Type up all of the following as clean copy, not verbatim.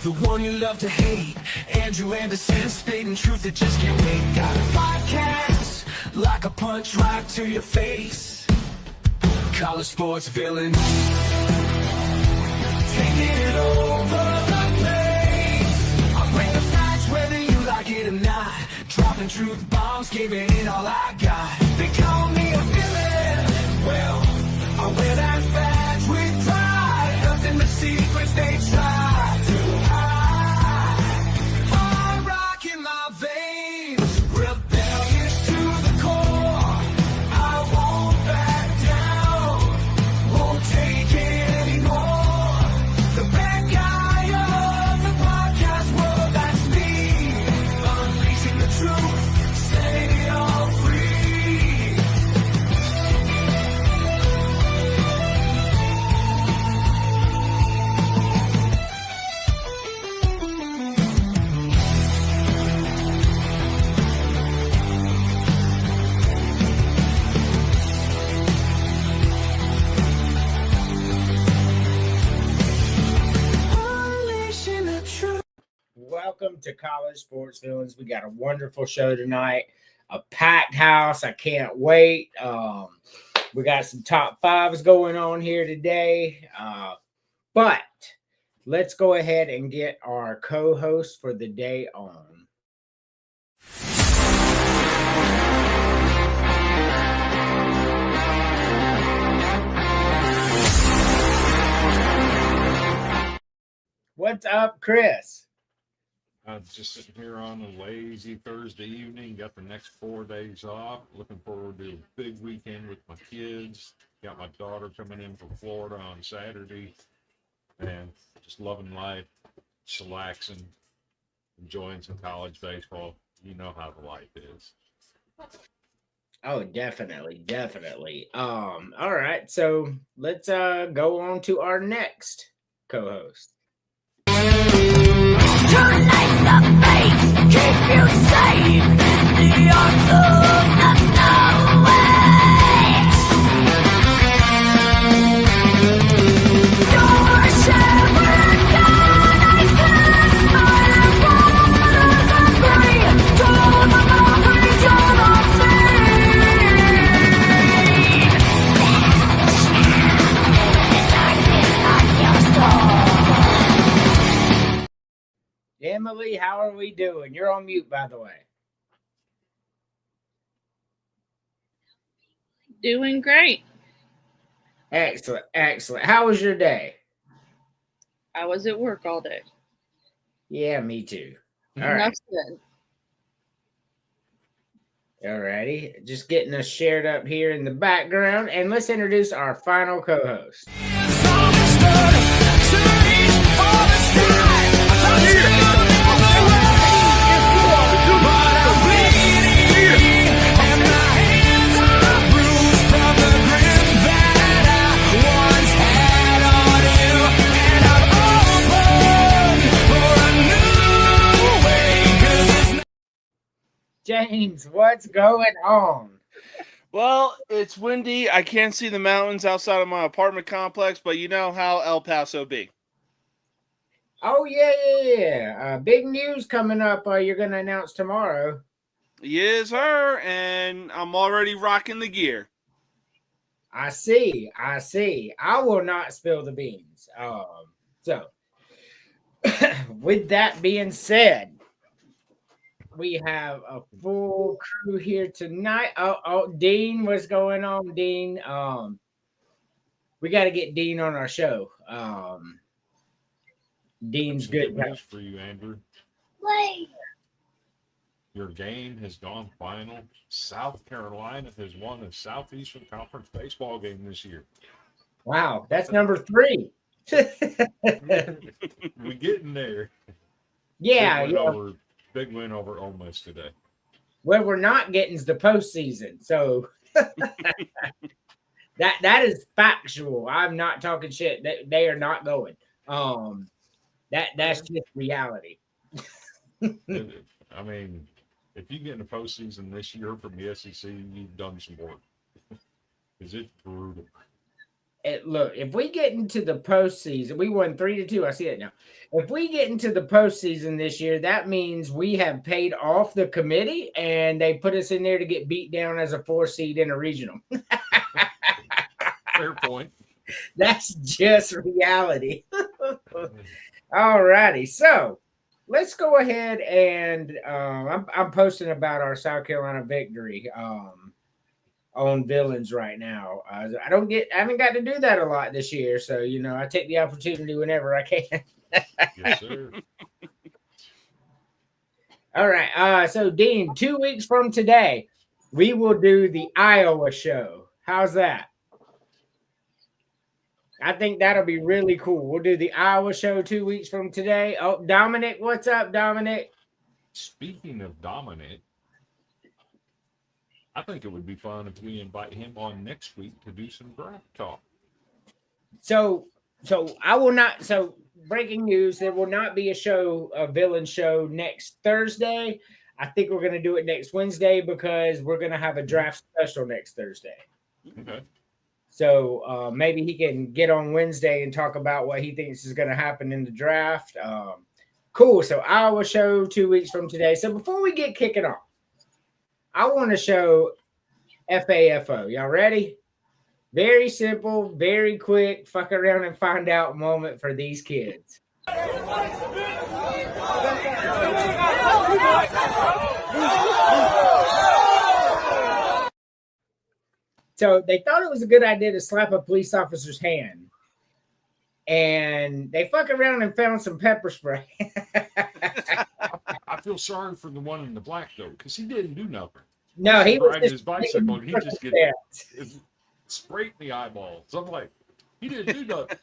The one you love to hate, Andrew Anderson, spitting truth that just can't wait. Got a podcast, like a punch right to your face. College sports villain, taking it over the place. I bring the facts whether you like it or not. Dropping truth bombs, giving it all I got. They call me a villain, well, I wear that badge with pride. Nothing but secrets they try to hide. I'm rocking my veins, rebellious to the core. I won't back down, won't take it anymore. The bad guy of the podcast world, that's me. Unleashing the truth, setting it all free. Unleashing the truth. Welcome to College Sports Villains. We got a wonderful show tonight, a packed house. I can't wait. We got some top fives going on here today. But let's go ahead and get our co-host for the day on. What's up, Chris? I'm just sitting here on a lazy Thursday evening. Got the next 4 days off. Looking forward to a big weekend with my kids. Got my daughter coming in from Florida on Saturday. And just loving life, chillaxing, enjoying some college baseball. You know how the life is. Oh, definitely. All right, so let's go on to our next co-host. Tonight the fates keep you safe in the arms of the snow. Your shivering skies glass, smiling waters are free. To the memories you're not seen. The darkness on your soul. Emily, how are we doing? You're on mute, by the way. Doing great. Excellent. How was your day? I was at work all day. Yeah, me too. All Enough right. said. Alrighty. Just getting us shared up here in the background. And let's introduce our final co-host. James, what's going on? Well, it's windy. I can't see the mountains outside of my apartment complex, but you know how El Paso be. Oh, yeah. Big news coming up. You're going to announce tomorrow. Yes, sir, and I'm already rocking the gear. I see. I will not spill the beans. So, with that being said, we have a full crew here tonight. Oh, Dean, what's going on, Dean? We got to get Dean on our show. Dean's good. News for you, Andrew. Wait. Your game has gone final. South Carolina has won a Southeastern Conference baseball game this year. Wow, that's number 3. We're getting there. Yeah. Big win over Ole Miss today. What we're not getting is the postseason. So that is factual. I'm not talking shit. They are not going. That's just reality. I mean, if you get in the postseason this year from the SEC, you've done some work. Because it's brutal. look, if we get into the postseason, we won 3-2. I see it now. If we get into the postseason this year, that means we have paid off the committee and they put us in there to get beat down as a 4 seed in a regional. Fair point. That's just reality. All righty. So let's go ahead and I'm posting about our South Carolina victory on Villains right now. I haven't got to do that a lot this year, so I take the opportunity whenever I can. Yes, sir. All right. So Dean, 2 weeks from today, we will do the Iowa show. How's that? I think that'll be really cool. We'll do the Iowa show 2 weeks from today. Oh, Dominic, what's up, Dominic? Speaking of Dominic, I think it would be fun if we invite him on next week to do some draft talk. So I will not. So breaking news: there will not be a villain show next Thursday. I think we're going to do it next Wednesday because we're going to have a draft special next Thursday. Okay. So maybe he can get on Wednesday and talk about what he thinks is going to happen in the draft. Cool. So Iowa show 2 weeks from today. So before we get kicking off, I want to show FAFO. Y'all ready? Very simple, very quick, fuck around and find out moment for these kids. So they thought it was a good idea to slap a police officer's hand. And they fuck around and found some pepper spray. I feel sorry for the one in the black, though, because he didn't do nothing. No, he was riding his bicycle and he just gets sprayed in the eyeballs. I'm like, he didn't do nothing.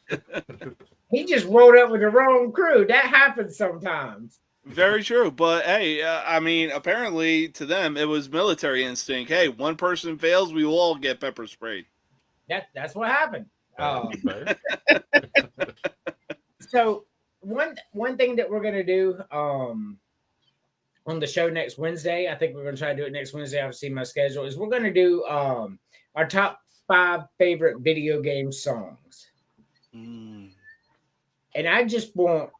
He just rolled up with the wrong crew. That happens sometimes. Very true. But hey, I mean, apparently to them it was military instinct. Hey, one person fails, we will all get pepper sprayed. That's what happened. Fair. So one thing that we're gonna do on the show next Wednesday, I think we're gonna try to do it next Wednesday. I've seen my schedule. Is we're gonna do our top 5 favorite video game songs, and I just want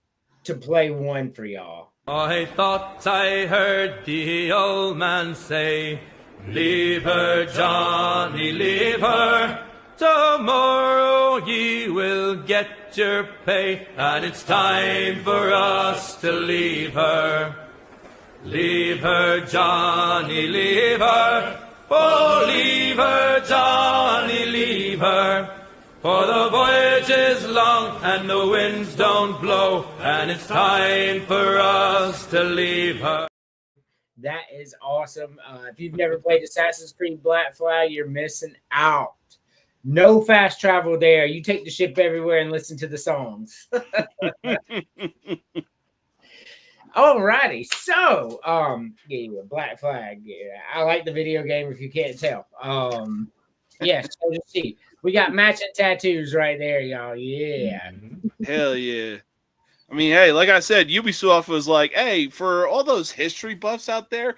to play one for y'all. I thought I heard the old man say, "Leave her, Johnny, leave her. Tomorrow ye will get your pay, and it's time for us to leave her. Leave her, Johnny, leave her. Oh, leave her, Johnny, leave her. For the voyage is long and the winds don't blow, and it's time for us to leave her." That is awesome. If you've never played Assassin's Creed Black Flag, you're missing out. No fast travel there. You take the ship everywhere and listen to the songs. All righty. So, Black Flag. Yeah, I like the video game if you can't tell. Yes, so you see. We got matching tattoos right there, y'all. Yeah. Hell yeah. I mean, hey, like I said, Ubisoft was like, hey, for all those history buffs out there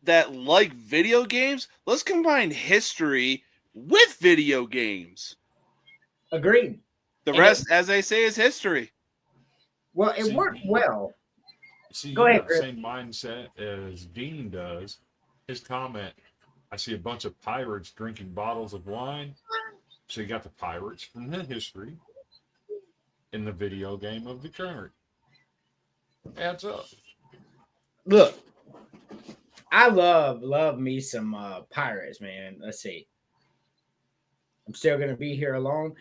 that like video games, let's combine history with video games. Agreed. The rest, as they say, is history. Well, it worked well. See, Go you ahead, got the Chris. same mindset as Dean does. His comment, I see a bunch of pirates drinking bottles of wine. So you got the pirates from the history in the video game of the current. Adds up. Look, I love me some pirates, man. Let's see. I'm still gonna be here alone.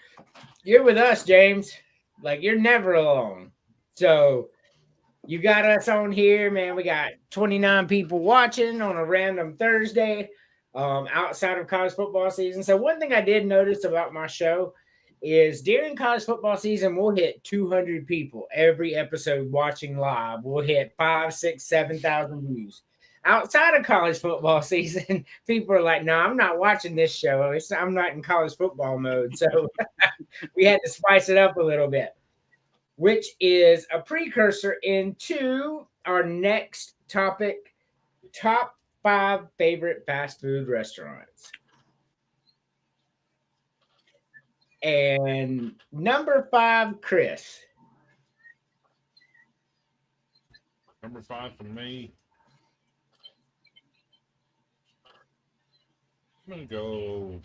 You're with us, James. Like, you're never alone. So you got us on here, man. We got 29 people watching on a random Thursday outside of college football season. So one thing I did notice about my show is during college football season, we'll hit 200 people every episode watching live. We'll hit 5, 6, 7,000 views. Outside of college football season, people are like, no, I'm not watching this show. I'm not in college football mode. So we had to spice it up a little bit, which is a precursor into our next topic, top 5 favorite fast food restaurants. And number 5, Chris. Number 5 for me. I'm gonna go.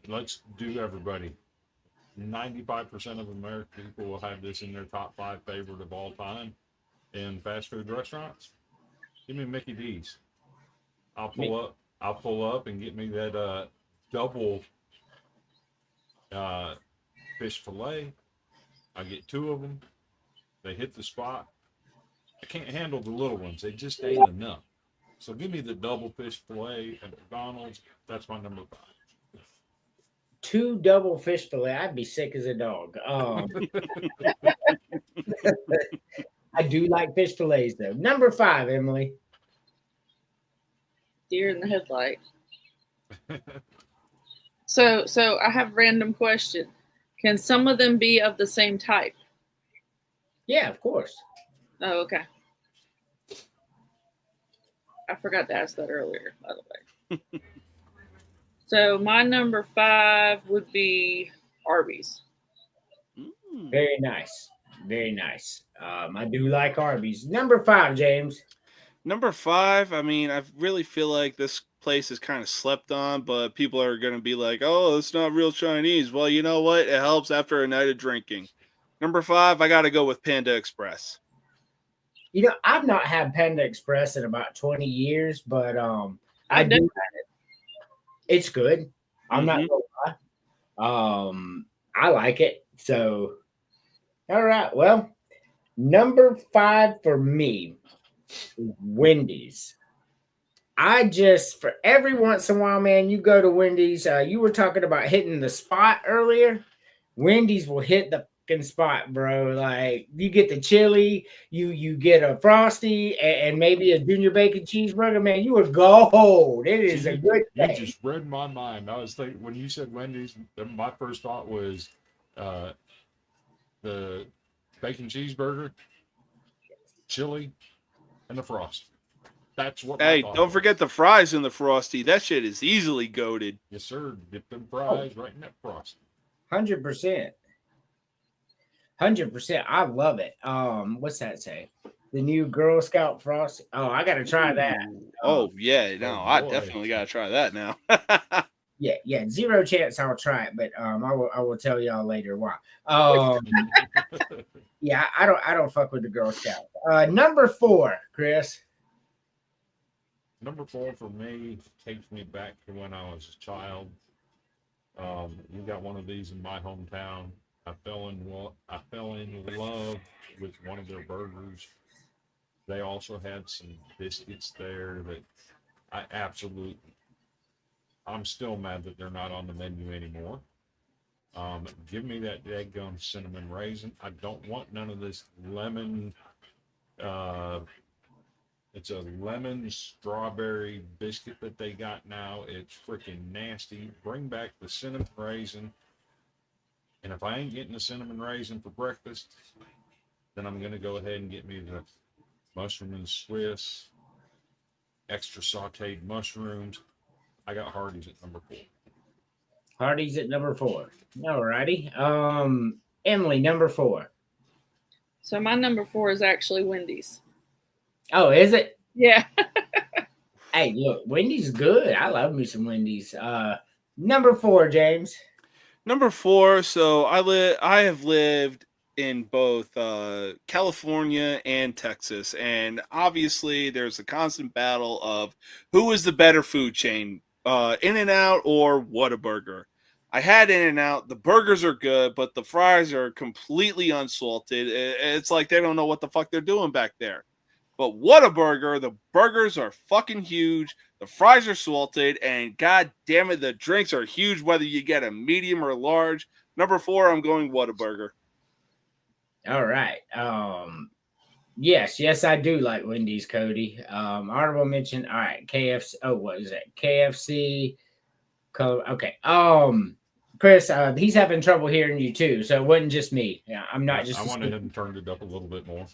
Let's do everybody. 95% of American people will have this in their top 5 favorite of all time in fast food restaurants. Give me Mickey D's. I'll pull up and get me that double fish fillet. I get 2 of them. They hit the spot. I can't handle the little ones. They just ain't enough. So give me the double fish fillet at McDonald's. That's my number 5. 2 double fish fillet. I'd be sick as a dog. I do like fish fillets though. Number 5, Emily. Deer in the headlight. So I have a random question. Can some of them be of the same type? Yeah, of course. Oh, okay. I forgot to ask that earlier, by the way. So my number 5 would be Arby's. Very nice. Very nice. I do like Arby's. Number 5, James. Number 5, I mean, I really feel like this place is kind of slept on, but people are going to be like, oh, it's not real Chinese. Well, you know what? It helps after a night of drinking. Number 5, I got to go with Panda Express. You know, I've not had Panda Express in about 20 years, but I do have it. It's good. I'm not gonna lie. I like it. So, all right. Well, number 5 for me is Wendy's. For every once in a while, man, you go to Wendy's. You were talking about hitting the spot earlier. Wendy's will hit the fucking spot, bro. Like you get the chili, you get a Frosty, and maybe a junior bacon cheeseburger. Man, you would gold. It is a good thing. You just read my mind. I was thinking when you said Wendy's, my first thought was the bacon cheeseburger, chili, and the Frosty. That's what. Hey, don't forget the fries in the Frosty. That shit is easily goated. Yes, sir. Dip them fries right in that Frosty. 100%. 100%. I love it. What's that say? The new Girl Scout Frosty. Oh, I gotta try that. Oh yeah, no, oh, I boy. definitely gotta try that now. Yeah. Zero chance I'll try it, but I will tell y'all later why. Yeah, I don't fuck with the Girl Scout. Number 4, Chris. Number 4 for me takes me back to when I was a child. We got one of these in my hometown. I fell in love with one of their burgers. They also had some biscuits there that I'm still mad that they're not on the menu anymore. Give me that daggum cinnamon raisin. I don't want none of this lemon. It's a lemon strawberry biscuit that they got now. It's freaking nasty. Bring back the cinnamon raisin. And if I ain't getting the cinnamon raisin for breakfast, then I'm going to go ahead and get me the mushroom and Swiss, extra sauteed mushrooms. I got Hardee's at number 4. Hardee's at number 4. All righty. Emily, number 4. So my number 4 is actually Wendy's. Oh, is it? Yeah. Hey, look, Wendy's is good. I love me some Wendy's. Number 4, James. Number 4. So I have lived in both California and Texas, and obviously there's a constant battle of who is the better food chain, In-N-Out or Whataburger. I had In-N-Out. The burgers are good, but the fries are completely unsalted. It's like they don't know what the fuck they're doing back there. But Whataburger, the burgers are fucking huge. The fries are salted, and god damn it, the drinks are huge, whether you get a medium or large. Number 4, I'm going Whataburger. All right. Yes, I do like Wendy's, Cody. Honorable mention. All right, KFC. Oh, what is that? KFC. Okay. Chris, he's having trouble hearing you too, so it wasn't just me. Yeah, I'm not just. I wanted him turned it up a little bit more.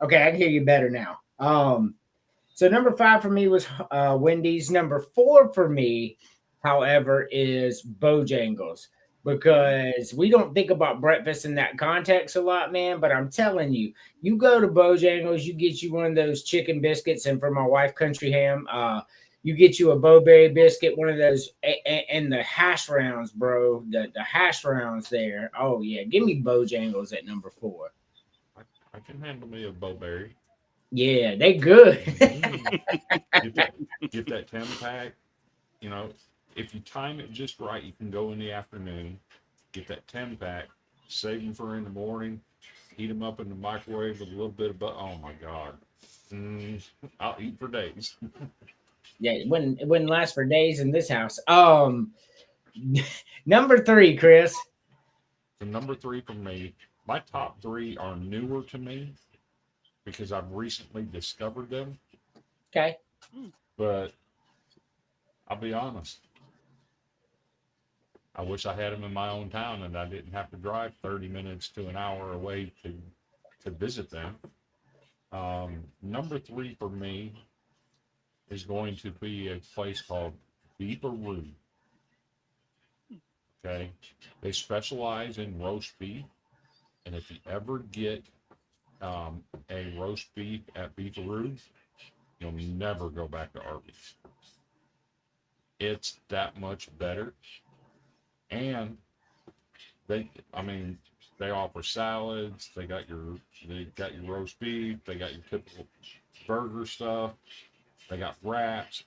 Okay, I can hear you better now. So number 5 for me was Wendy's. Number 4 for me, however, is Bojangles because we don't think about breakfast in that context a lot, man. But I'm telling you, you go to Bojangles, you get you one of those chicken biscuits, and for my wife, country ham, you get you a Bowberry biscuit, one of those, and the hash browns, bro. The hash browns there. Oh yeah, give me Bojangles at number 4. I can handle me a bowberry. Yeah, they good. Mhm. Get that, get that 10 pack. You know, if you time it just right, you can go in the afternoon. Get that 10 pack. Save them for in the morning. Heat them up in the microwave with a little bit of butter. Oh my God. I'll eat for days. Yeah, it wouldn't last for days in this house. Number 3, Chris. So number 3 for me, my top 3 are newer to me because I've recently discovered them. Okay. But I'll be honest, I wish I had them in my own town and I didn't have to drive 30 minutes to an hour away to visit them. Number 3 for me is going to be a place called Beefaroo. Okay, they specialize in roast beef, and if you ever get a roast beef at Beefaroo, you'll never go back to Arby's. It's that much better, and I mean, they offer salads. They got your roast beef. They got your typical burger stuff. They got wraps.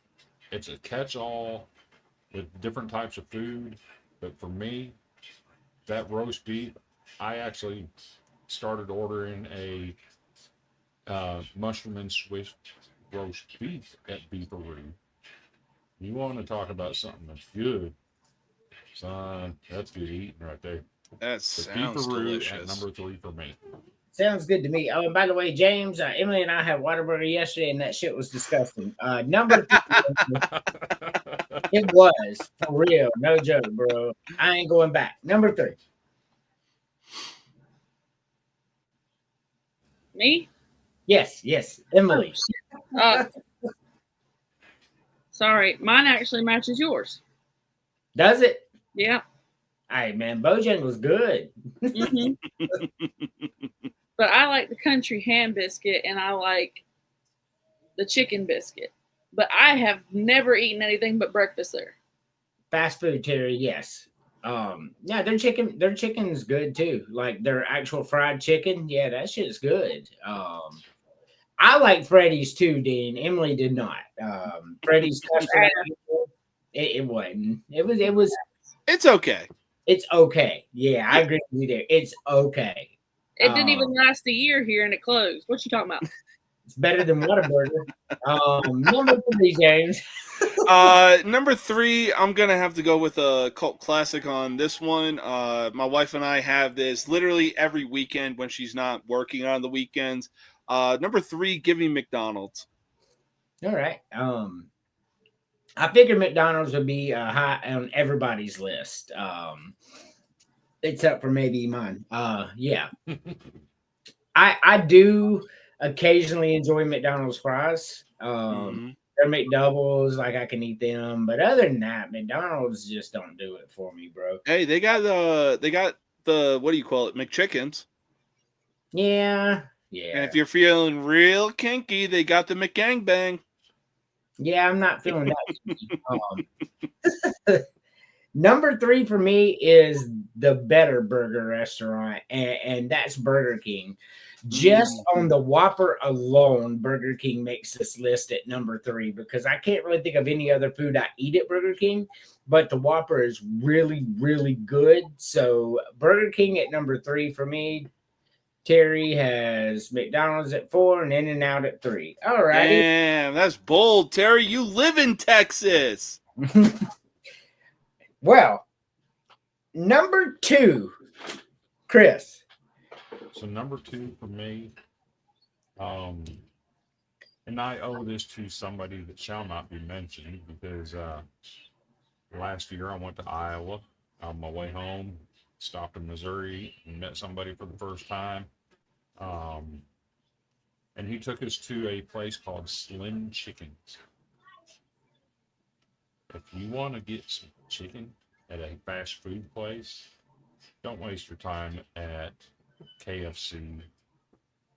It's a catch-all with different types of food. But for me, that roast beef, I actually started ordering a mushroom and Swiss roast beef at Beefaroo. You want to talk about something that's good, son? That's good eating right there. That So sounds Beefaroo at delicious. number 3 for me. Sounds good to me. Oh, and by the way, James, Emily and I had Whataburger yesterday, and that shit was disgusting. Number 3, it was for real, no joke, bro. I ain't going back. Number 3. Me? Yes, Oh, Emily. shit. Sorry, mine actually matches yours. Does it? Yeah. Hey man, Bojangles good. hmm But I like the country ham biscuit and I like the chicken biscuit. But I have never eaten anything but breakfast there. Fast food, Terry. Yes. Yeah, their chicken's good too. Like their actual fried chicken. Yeah, that shit's good. I like Freddy's too, Dean. Emily did not. Freddy's custard. It wasn't. It was. It's okay. It's okay. Yeah, I agree with you there. It's okay. It didn't even last a year here and it closed. What you talking about? It's better than Whataburger. Number 3, James. Number 3, I'm gonna have to go with a cult classic on this one. My wife and I have this literally every weekend when she's not working on the weekends. Number 3, give me McDonald's. All right. I figured McDonald's would be high on everybody's list. Except for maybe mine. Yeah. I do occasionally enjoy McDonald's fries. Their McDoubles, like I can eat them, but other than that, McDonald's just don't do it for me, bro. Hey, they got the what do you call it, McChickens. Yeah. And if you're feeling real kinky, they got the McGangbang. Yeah, I'm not feeling that. Number 3 for me is the Better Burger restaurant, and that's Burger King. Just on the Whopper alone, Burger King makes this list at number 3 because I can't really think of any other food I eat at Burger King, but the Whopper is really, really good. So Burger King at number 3 for me. Terry has McDonald's at 4 and In-N-Out at 3. All right. Damn, that's bold, Terry. You live in Texas. Well, number 2, Chris. So number 2 for me, and I owe this to somebody that shall not be mentioned because last year I went to Iowa on my way home, stopped in Missouri and met somebody for the first time. and he took us to a place called Slim Chickens. If you want to get some chicken at a fast food place, don't waste your time at KFC.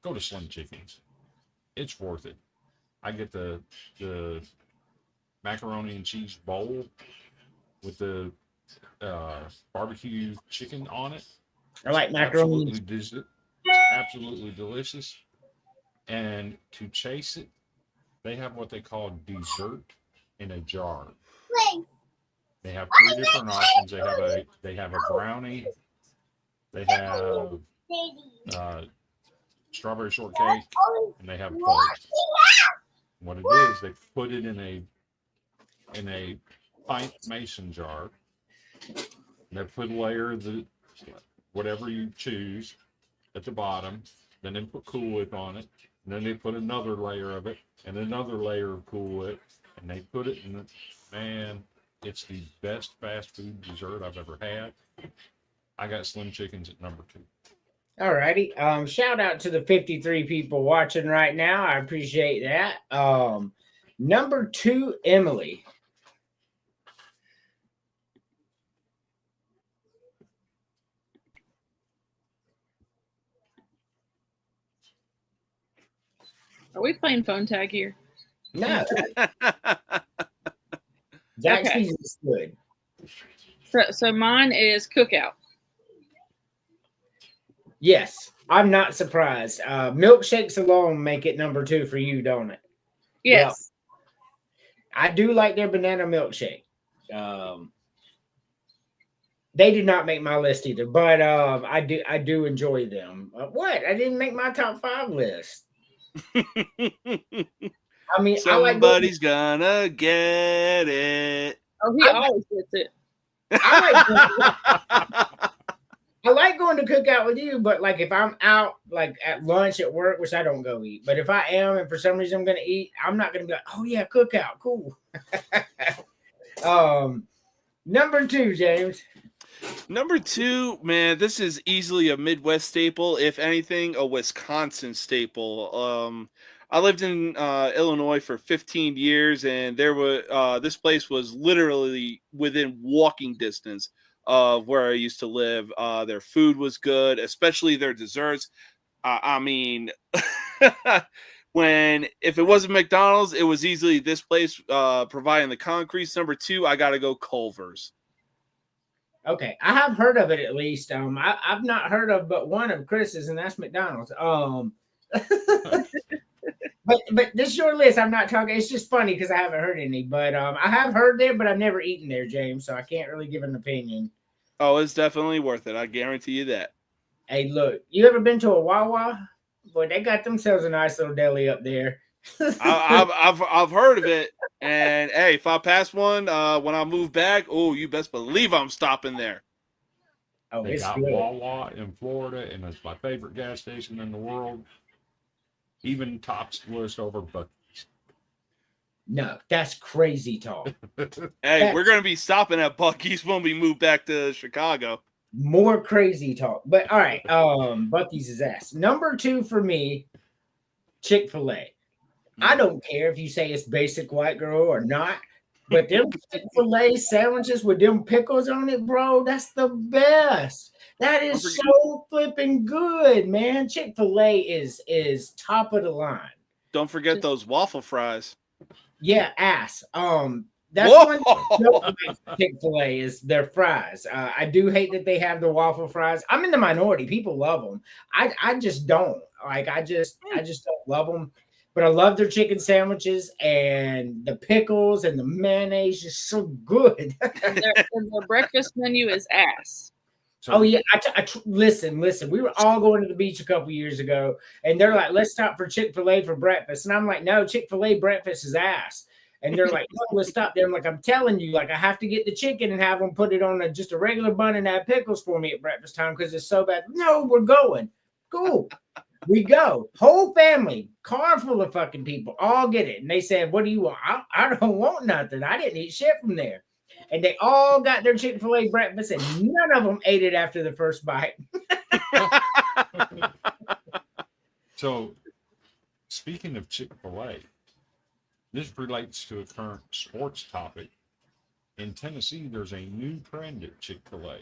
Go to Slim Chickens. It's worth it. I get the macaroni and cheese bowl with the barbecue chicken on it. I like macaroni. It's absolutely delicious. And to chase it, they have what they call dessert in a jar. They have 3 different options. They have a brownie. They have strawberry shortcake, and they have fudge. What it is, they put it in a pint mason jar. They put a layer of whatever you choose at the bottom. Then they put Cool Whip on it. And then they put another layer of it and another layer of Cool Whip. And they put it in the, man, it's the best fast food dessert I've ever had. I got Slim Chickens at number 2. All righty. Shout out to the 53 people watching right now. I appreciate that. Number 2, Emily. Are we playing phone tag here? No. Zaxby's Okay. is good. So mine is Cookout. Yes, I'm not surprised. Milkshakes alone make it number 2 for you, don't it? Yes. I do like their banana milkshake. They did not make my list either, but I do enjoy them. What? I didn't make my top 5 list. I mean, Somebody's gonna get it. Oh, he always gets it. I like going to Cookout with you, but like if I'm out like at lunch at work, which I don't go eat, but if I am and for some reason I'm gonna eat, I'm not gonna be like, oh yeah, Cookout, cool. Number 2, James. Number 2, man, this is easily a Midwest staple, if anything, a Wisconsin staple. I lived in Illinois for 15 years, and there were this place was literally within walking distance of where I used to live. Their food was good, especially their desserts. I mean, if it wasn't McDonald's, it was easily this place providing the concretes. Number 2, I got to go Culver's. Okay, I have heard of it at least. I've not heard of but one of Chris's, and that's McDonald's. But this is your list. I'm not talking. It's just funny because I haven't heard any. But I have heard there, but I've never eaten there, James. So I can't really give an opinion. Oh, it's definitely worth it. I guarantee you that. Hey, look, you ever been to a Wawa? Boy, they got themselves a nice little deli up there. I've heard of it, and hey, if I pass one when I move back, oh, you best believe I'm stopping there. Oh, They it's got good. Wawa in Florida, and it's my favorite gas station in the world. Even tops the list over Buc-ee's. No, that's crazy talk. Hey, we're gonna be stopping at Buc-ee's when we move back to Chicago. More crazy talk. But all right, Buc-ee's is ass. Number 2 for me, Chick-fil-A. I don't care if you say it's basic white girl or not, but them Chick-fil-A sandwiches with them pickles on it, bro, that's the best. That is so flipping good, man. Chick-fil-A is top of the line. Don't forget those waffle fries. Yeah, ass. That's Whoa! one thing Chick-fil-A is their fries. I do hate that they have the waffle fries. I'm in the minority. People love them. I just don't. Like I just don't love them. But I love their chicken sandwiches and the pickles and the mayonnaise is so good. And their breakfast menu is ass. So, Oh yeah, listen. We were all going to the beach a couple years ago, and they're like, "Let's stop for Chick-fil-A for breakfast." And I'm like, "No, Chick-fil-A breakfast is ass." And they're like, "No, let's stop there." I'm like, "I'm telling you, like, I have to get the chicken and have them put it on just a regular bun and add pickles for me at breakfast time because it's so bad." No, we're going. Cool. We go. Whole family, car full of fucking people, all get it. And they said, "What do you want?" I don't want nothing. I didn't eat shit from there. And they all got their Chick-fil-A breakfast, and none of them ate it after the first bite. So Speaking of Chick-fil-A, this relates to a current sports topic. In Tennessee, there's a new trend at Chick-fil-A.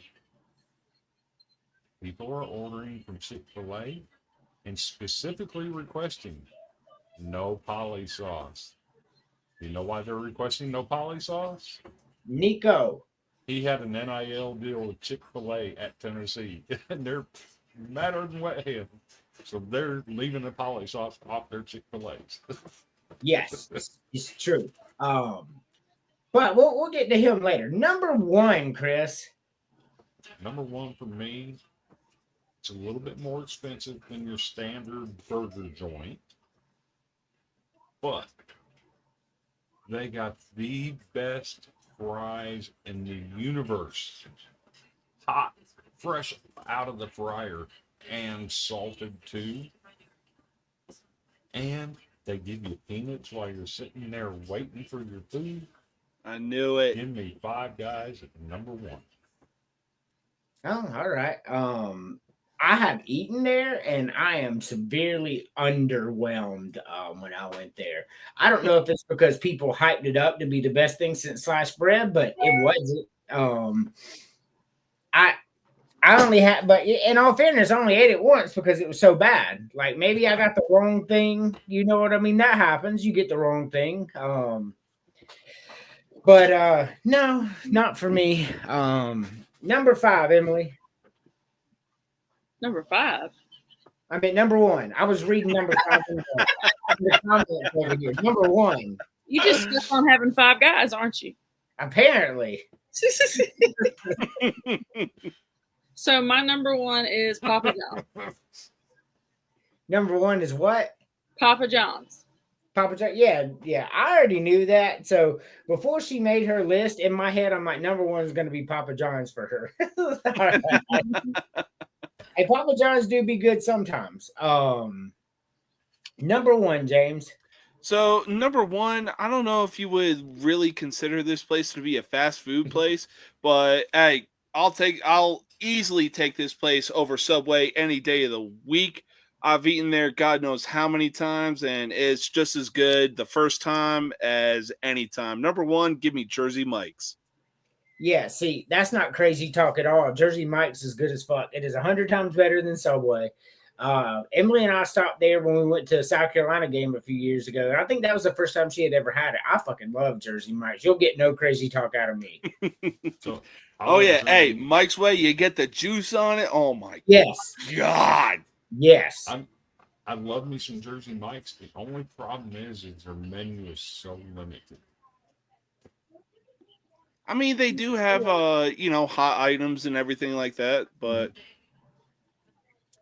People are ordering from Chick-fil-A and specifically requesting no poly sauce. You know why they're requesting no poly sauce? Nico. He had an NIL deal with Chick-fil-A at Tennessee, and they're madder than wet hen. So they're leaving the poly sauce off their Chick-fil-A's. Yes, it's true. But we'll get to him later. Number one, Chris. Number one for me, it's a little bit more expensive than your standard burger joint, but they got the best fries in the universe. Hot, fresh out of the fryer, and salted too. And they give you peanuts while you're sitting there waiting for your food. I knew it. Give me Five Guys at number one. Oh, all right. I have eaten there, and I am severely underwhelmed when I went there. I don't know if it's because people hyped it up to be the best thing since sliced bread, but it wasn't. I only had, but in all fairness, I only ate it once because it was so bad. Like maybe I got the wrong thing. You know what I mean? That happens. You get the wrong thing. But no, not for me. Number 5, Emily. Number 5. I mean, number 1. I was reading number 5 in the comments over here. Number 1. You just stuck on having 5 guys, aren't you? Apparently. So my number 1 is Papa John's. Number 1 is what? Papa John's. Papa John. Yeah. I already knew that. So before she made her list, in my head, I'm like, number 1 is going to be Papa John's for her. Hey, Papa John's do be good sometimes. Number 1, James. So number 1, I don't know if you would really consider this place to be a fast food place, but hey, I'll easily take this place over Subway any day of the week. I've eaten there God knows how many times, and it's just as good the first time as any time. Number 1, give me Jersey Mike's. Yeah, see, that's not crazy talk at all. Jersey Mike's is good as fuck. It is 100 times better than Subway. Emily and I stopped there when we went to a South Carolina game a few years ago, and I think that was the first time she had ever had it. I fucking love Jersey Mike's. You'll get no crazy talk out of me. So, Oh yeah, hey, Mike's Way, you get the juice on it. Oh my God. Yes. I love me some Jersey Mike's. The only problem is their menu is so limited. I mean, they do have hot items and everything like that, but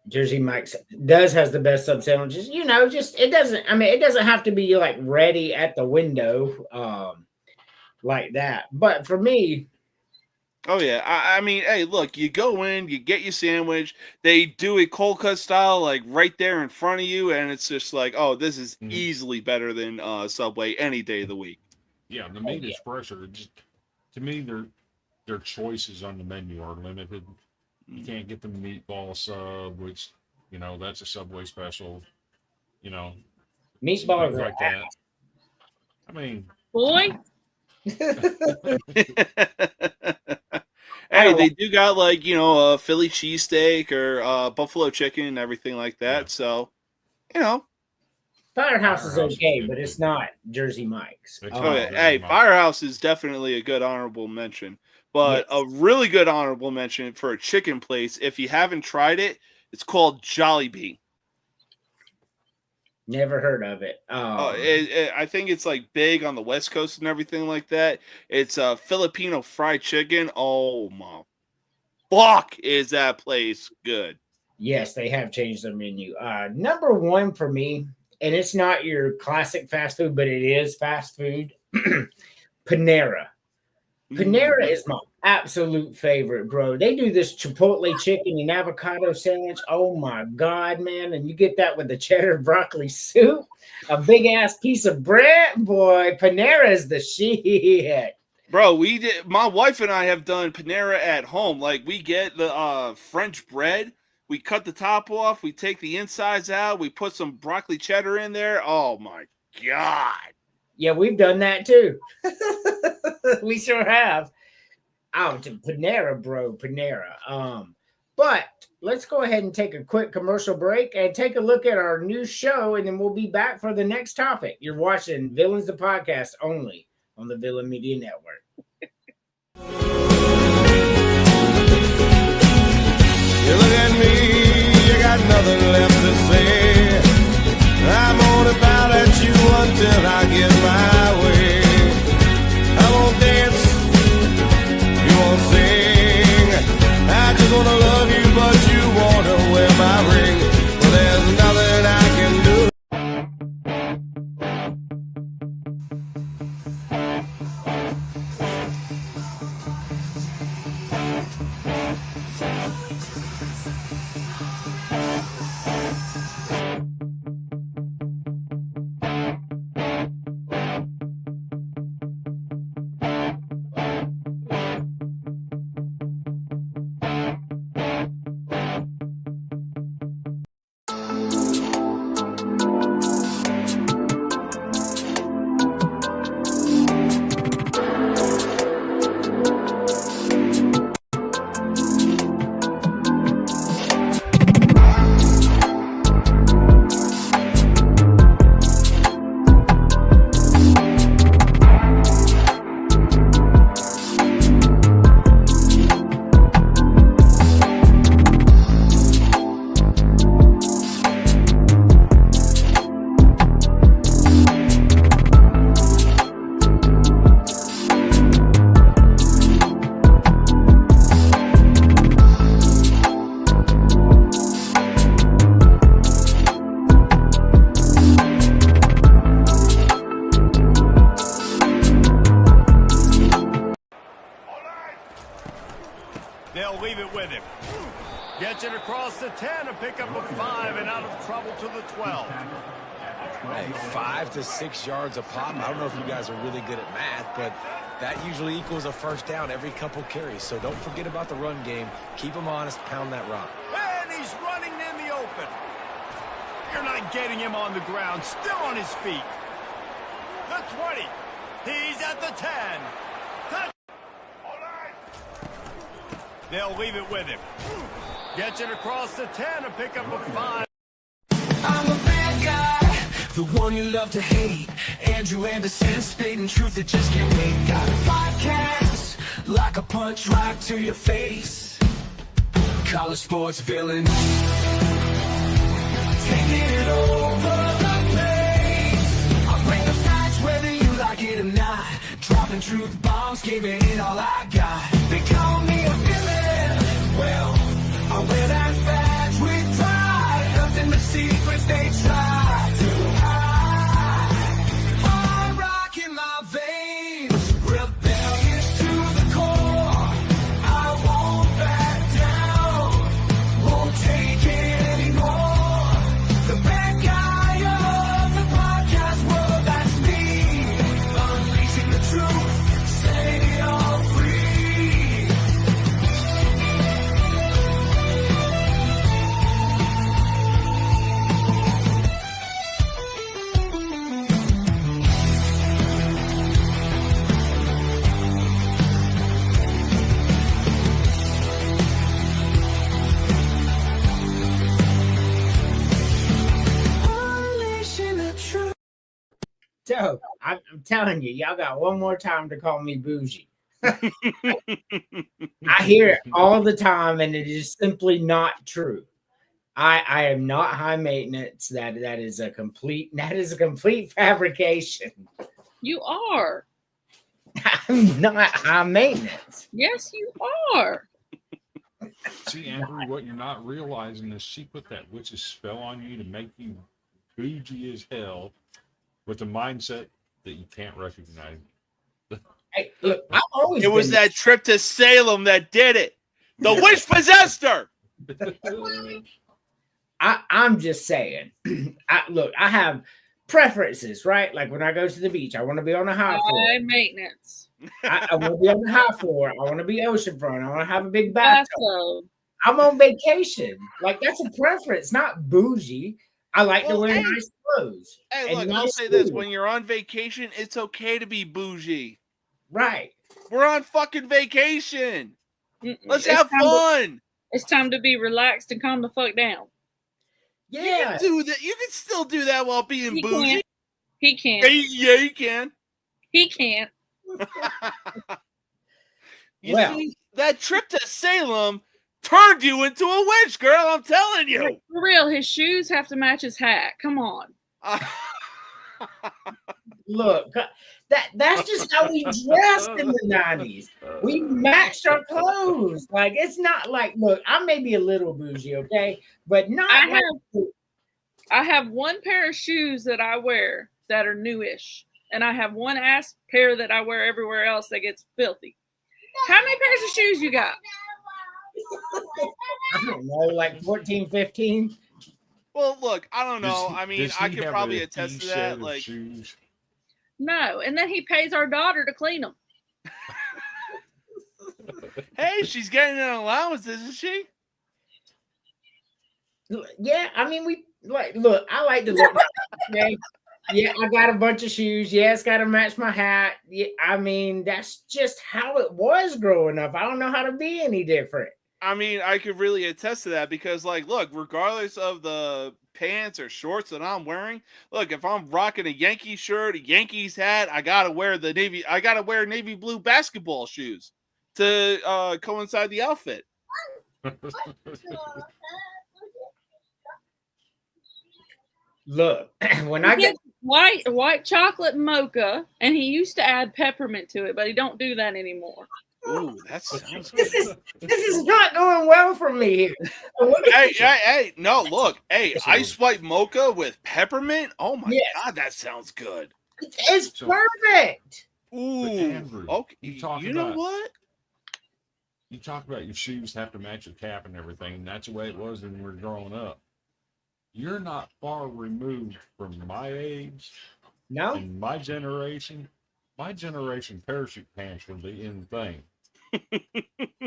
Jersey Mike's has the best sub sandwiches. It doesn't have to be like ready at the window like that. But for me, oh yeah, I mean, hey, look, you go in, you get your sandwich. They do it cold cut style, like right there in front of you, and it's just like, oh, this is easily better than Subway any day of the week. Yeah, the meat is fresher. To me, their choices on the menu are limited. You can't get the meatball sub, which that's a Subway special. Meatballs like that. I mean, boy. Hey, they do got like a Philly cheesesteak or buffalo chicken and everything like that. Yeah. So, Firehouse is okay, but it's not Jersey Mike's. Hey, Firehouse is definitely a good honorable mention, but Yes. a really good honorable mention for a chicken place. If you haven't tried it, it's called Jollibee. Never heard of it. I think it's like big on the West Coast and everything like that. It's a Filipino fried chicken. Oh my fuck, is that place good? Yes, they have changed their menu. Number 1 for me, and it's not your classic fast food, but it is fast food. Panera. Panera is my absolute favorite, bro. They do this chipotle chicken and avocado sandwich. Oh my God, man. And you get that with the cheddar broccoli soup, a big ass piece of bread. Boy, Panera is the shit. Bro, my wife and I have done Panera at home. Like, we get the French bread. We cut the top off. We take the insides out. We put some broccoli cheddar in there. Oh my God. Yeah, we've done that too. We sure have. Oh, to Panera, bro, Panera. But let's go ahead and take a quick commercial break and take a look at our new show, and then we'll be back for the next topic. You're watching Villains the Podcast only on the Villain Media Network. You look at me, you got nothing left to say. I'm gonna bow at you until I get my way. I won't dance, you won't sing. I just wanna love you, but you wanna wear my ring. Well, there's nothing I can do. They'll leave it with him. Gets it across the 10, a pickup of 5, and out of trouble to the 12. Hey, 5 to 6 yards a pop. I don't know if you guys are really good at math, but that usually equals a first down every couple carries. So don't forget about the run game. Keep them honest, pound that rock. And he's running in the open. You're not getting him on the ground, still on his feet. The 20. He's at the 10. They'll leave it with him. Gets it across the 10, a pickup of 5. I'm a bad guy, the one you love to hate. Andrew Anderson, spitting truth that just can't wait. Got a podcast, like a punch right to your face. College sports villain, taking it over the place. I bring the facts whether you like it or not. Dropping truth bombs, giving it all I got. They call me a villain, well, I wear that badge with pride. Nothing but secrets they try to hide. Hard rock in my veins, rebellious to the core. I won't back down, won't take it anymore. The bad guy of the podcast world, that's me. Unleashing the truth, setting it all free. Unleashing the truth. So I'm telling you, y'all got one more time to call me bougie. I hear it all the time, and it is simply not true. I am not high maintenance. That is a complete fabrication. You are. I'm not high maintenance. Yes, you are. See, Andrew, what you're not realizing is she put that witch's spell on you to make you bougie as hell with a mindset that you can't recognize. Hey, look, I've always It was been- that trip to Salem that did it. The witch possessed her. I'm just saying. I have preferences, right? Like when I go to the beach, I want to be on the high floor. High maintenance. I want to be on the high floor. I want to be oceanfront. I want to have a big bathtub. FAFO. I'm on vacation. Like that's a preference, not bougie. I like to Well, wear hey, nice clothes. hey, and look, I'll nice say this: shoes. when you're on vacation, it's okay to be bougie. Right. We're on fucking vacation. Let's It's have time to- fun. It's time to be relaxed and calm the fuck down. You Yeah. can do that. You can still do that while being He bougie. can't. He Yeah, can't. yeah, you can. He can't. You Well. see, that trip to Salem turned you into a witch, girl. I'm telling you. Like, for real, his shoes have to match his hat. Come on. Look, that's just how we dressed in the 90s. We matched our clothes. Like it's not like, look, I may be a little bougie, okay, but not I have one pair of shoes that I wear that are newish, and I have one ass pair that I wear everywhere else that gets filthy. How many pairs of shoes you got? I don't know, like 14, 15. Well, look, I don't know. I mean, Does I he could have probably a attest to T-shirt that. of Like, shoes? No, and then he pays our daughter to clean them. hey, she's getting an allowance, isn't she? Yeah, I mean, we like look. I like to look. Okay? Yeah, I got a bunch of shoes. Yeah, it's got to match my hat. Yeah, I mean, that's just how it was growing up. I don't know how to be any different. I mean, I could really attest to that because, like, look, regardless of the pants or shorts that I'm wearing, look, if I'm rocking a Yankee shirt, a Yankees hat, I gotta wear navy blue basketball shoes to coincide the outfit. Look, when I get white chocolate mocha, and he used to add peppermint to it, but he don't do that anymore. Ooh, that sounds good. this is not going well for me here. Hey, no, look, hey, ice white mocha with peppermint. Oh my god, that sounds good. It's perfect. Ooh, Andrew, okay. you know what? You talk about your shoes have to match your cap and everything. And that's the way it was when we were growing up. You're not far removed from my age. No. In my generation, parachute pants were the in thing.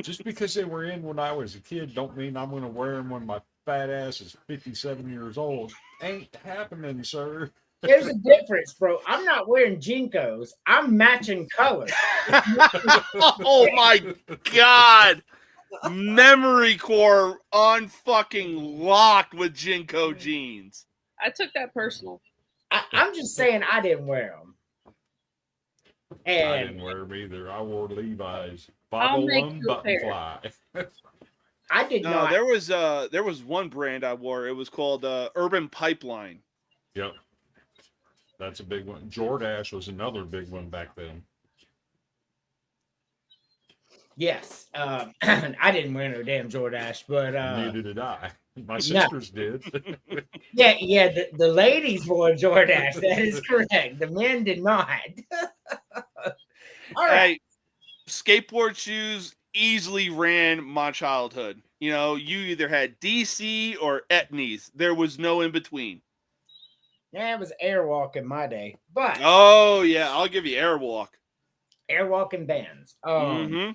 Just because they were in when I was a kid don't mean I'm going to wear them when my fat ass is 57 years old. Ain't happening, sir. There's a difference, bro. I'm not wearing Jinkos. I'm matching colors. Oh my god. Memory core on fucking locked with Jinko jeans. I took that personal. I'm just saying I didn't wear them. And I didn't wear them either. I wore Levi's. I'll make 501 you a button pair. fly. I did No, not. there was one brand I wore. It was called Urban Pipeline. Yep. That's a big one. Jordache was another big one back then. Yes. I didn't wear no damn Jordache, but Neither did I. My sisters did. yeah, the ladies wore Jordache. That is correct. The men did not. All right. Hey, skateboard shoes easily ran my childhood. You know, you either had DC or Etnies. There was no in between. Yeah, it was Airwalk in my day, but Oh yeah, I'll give you Airwalk. Airwalk and Vans. Mm-hmm.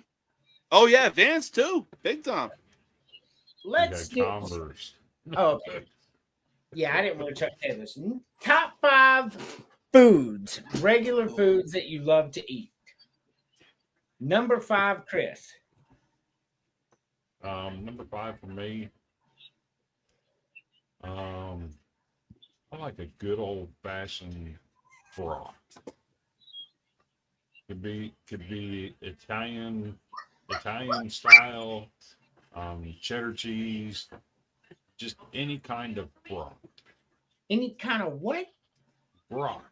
Oh yeah, Vans too, big time. Let's do. Converse. Oh, okay. Yeah, I didn't wear Chuck Taylors. Top 5 foods, regular foods that you love to eat. Number 5, Chris. Number 5 for me. I like a good old fashioned broth. Could be Italian style, cheddar cheese, just any kind of broth. Any kind of what? Broth.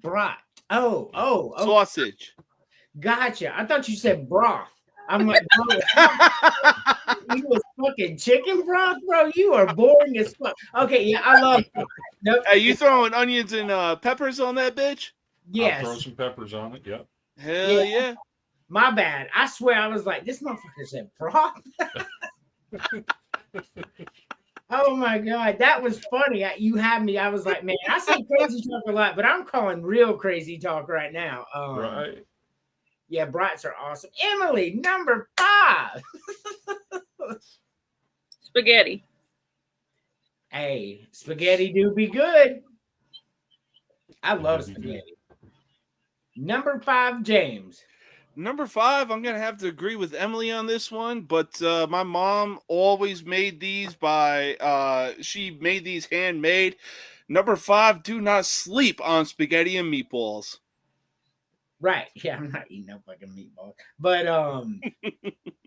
Brat. Oh. Sausage. Gotcha. I thought you said broth. I'm like, bro, you was fucking chicken broth, bro. You are boring as fuck. Okay, yeah, I love it. Nope. Hey, you throwing onions and peppers on that bitch? Yes. I'll throw some peppers on it. Yep. Hell yeah. My bad. I swear I was like, this motherfucker said broth. Oh my god, that was funny. You had me. I was like, man, I say crazy talk a lot, but I'm calling real crazy talk right now. Right. Yeah, brats are awesome. Emily, number 5. Spaghetti. Hey, spaghetti do be good. I love do be good. spaghetti. Number 5, James. Number 5, I'm gonna have to agree with Emily on this one, but my mom always made these by she made these handmade. Number 5, do not sleep on spaghetti and meatballs. Right. Yeah, I'm not eating no fucking meatballs. But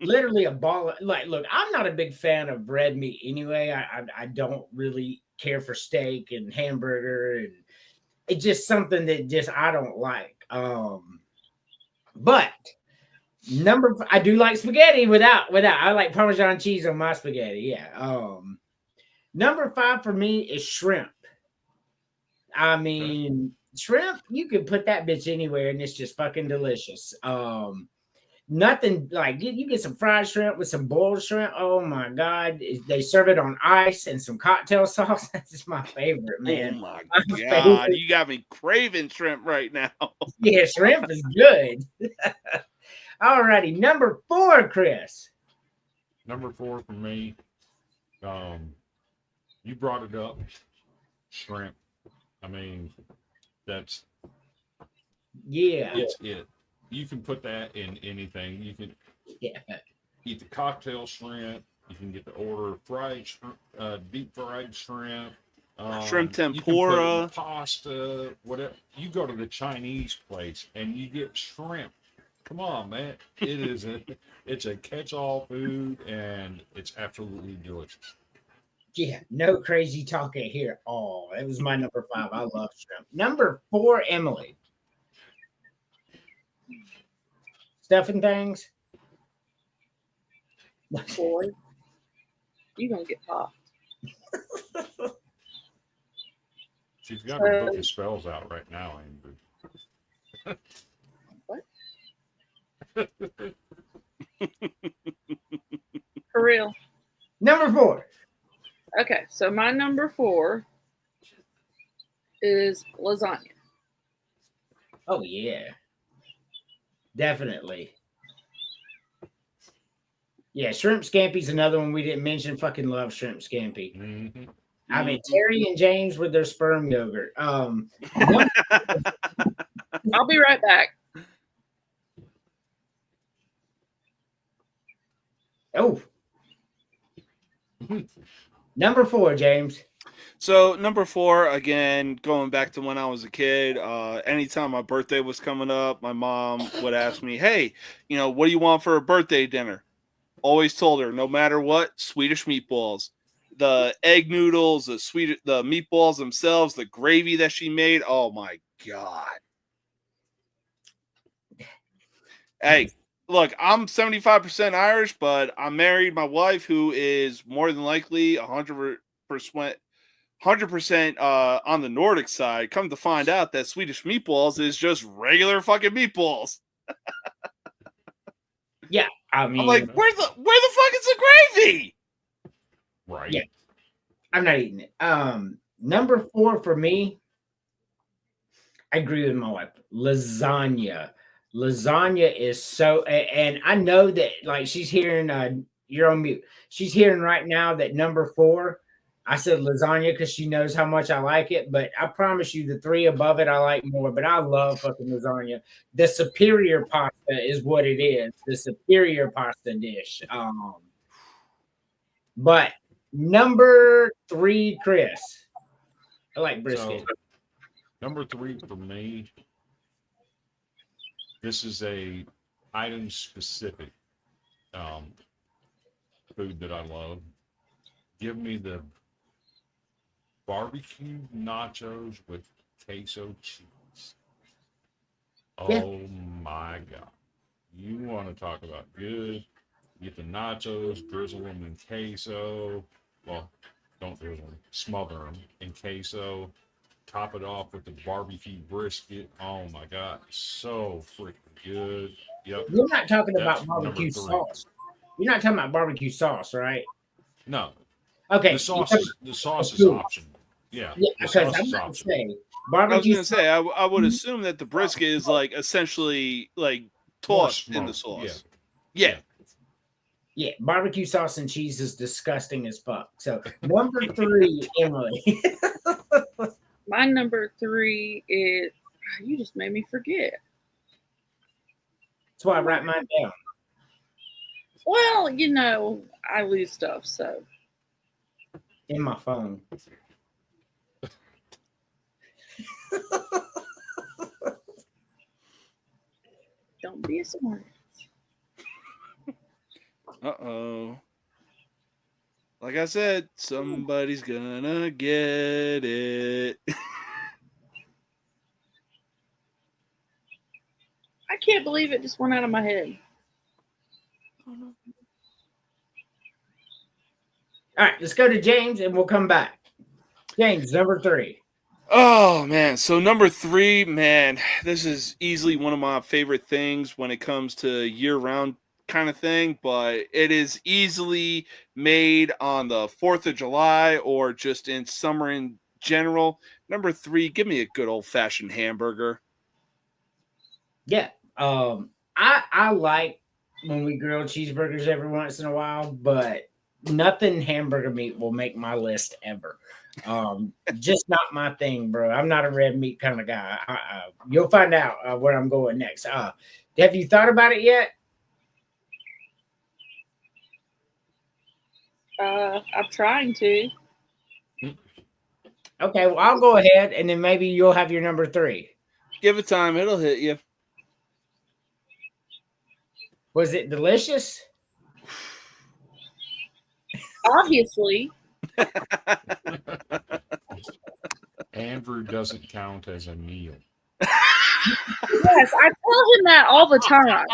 literally a ball of, like, look, I'm not a big fan of red meat anyway. I don't really care for steak and hamburger, and it's just something that just I don't like. But I do like spaghetti without I like Parmesan cheese on my spaghetti. Yeah. Number 5 for me is shrimp. I mean, shrimp, you can put that bitch anywhere and it's just fucking delicious. Nothing like you get some fried shrimp with some boiled shrimp. Oh my god, they serve it on ice and some cocktail sauce. That's just my favorite, man. Oh my My god, favorite. you got me craving shrimp right now. Yeah, shrimp is good. Alrighty, number 4, Chris. Number 4 for me. You brought it up, shrimp. I mean, that's Yeah. it's it. You can put that in anything. You can eat the cocktail shrimp. You can get the order of fried shrimp, deep fried shrimp. Shrimp You can put it in tempura. pasta, whatever. You go to the Chinese place and you get shrimp. Come on, man. It's a catch-all food and it's absolutely delicious. Yeah, no crazy talking here at all. It was my number 5. I love shrimp. Number 4, Emily. Stuffing things. Boy, you gonna get popped. She's got her book of spells out right now, Andrew. What? For real. Number 4. Okay, so my number 4 is lasagna. Oh yeah. Definitely. Yeah, shrimp scampi's another one we didn't mention. Fucking love shrimp scampi. Mm-hmm. I mean, Terry and James with their sperm yogurt. I'll be right back. Oh. Number 4, James. So number 4, again, going back to when I was a kid, anytime my birthday was coming up, my mom would ask me, hey, what do you want for a birthday dinner? Always told her, no matter what, Swedish meatballs. The egg noodles, the meatballs themselves, the gravy that she made. Oh my God. Hey, look, I'm 75% Irish, but I'm married. My wife, who is more than likely 100% on the Nordic side. Come to find out that Swedish meatballs is just regular fucking meatballs. Yeah, I mean, I'm like, where the fuck is the gravy? Right. Yeah, I'm not eating it. Number 4 for me, I agree with my wife. Lasagna. Lasagna is so, and I know that like she's hearing. You're on mute. She's hearing right now that number 4. I said lasagna because she knows how much I like it, but I promise you the 3 above it I like more, but I love fucking lasagna. The superior pasta is what it is. The superior pasta dish. But number 3, Chris. I like brisket. So, number 3 for me, this is a item specific food that I love. Give me the barbecue nachos with queso cheese. Oh my God. You want to talk about good? Get the nachos, drizzle them in queso. Well, don't drizzle them, smother them in queso. Top it off with the barbecue brisket. Oh my God. So freaking good. Yep. You're not talking That's about barbecue number 3. sauce. You're not talking about barbecue sauce, right? No. Okay. The sauce is optional. Yeah. Yeah, The because sauce I'm is not optional. saying I was barbecue going to say, I would assume that the brisket is like essentially like More tossed in the smoked, sauce. Yeah. Yeah, barbecue sauce and cheese is disgusting as fuck. So number 3, Emily. My number 3 is, you just made me forget. That's why I write mine down. Well, you know, I lose stuff, so. In my phone. Don't be a smart. Uh-oh. Like I said, somebody's gonna get it. I can't believe it just went out of my head. All right, let's go to James and we'll come back. James, number 3. Oh, man. So number 3, man, this is easily one of my favorite things when it comes to year-round kind of thing, but it is easily made on the 4th of July or just in summer in general. Number 3, give me a good old-fashioned hamburger. Yeah. I like when we grill cheeseburgers every once in a while, but nothing hamburger meat will make my list ever. Just not my thing, bro. I'm not a red meat kind of guy. You'll find out where I'm going next. Have you thought about it yet? I'm trying to. Okay, well, I'll go ahead and then maybe you'll have your number 3. Give it time. It'll hit you. Was it delicious? Obviously. Andrew doesn't count as a meal. Yes, I tell him that all the time.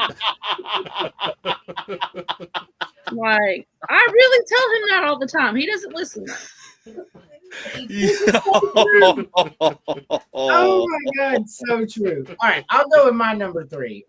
Like, I really tell him that all the time. He doesn't listen. Oh my God, so true. All right, I'll go with my number 3.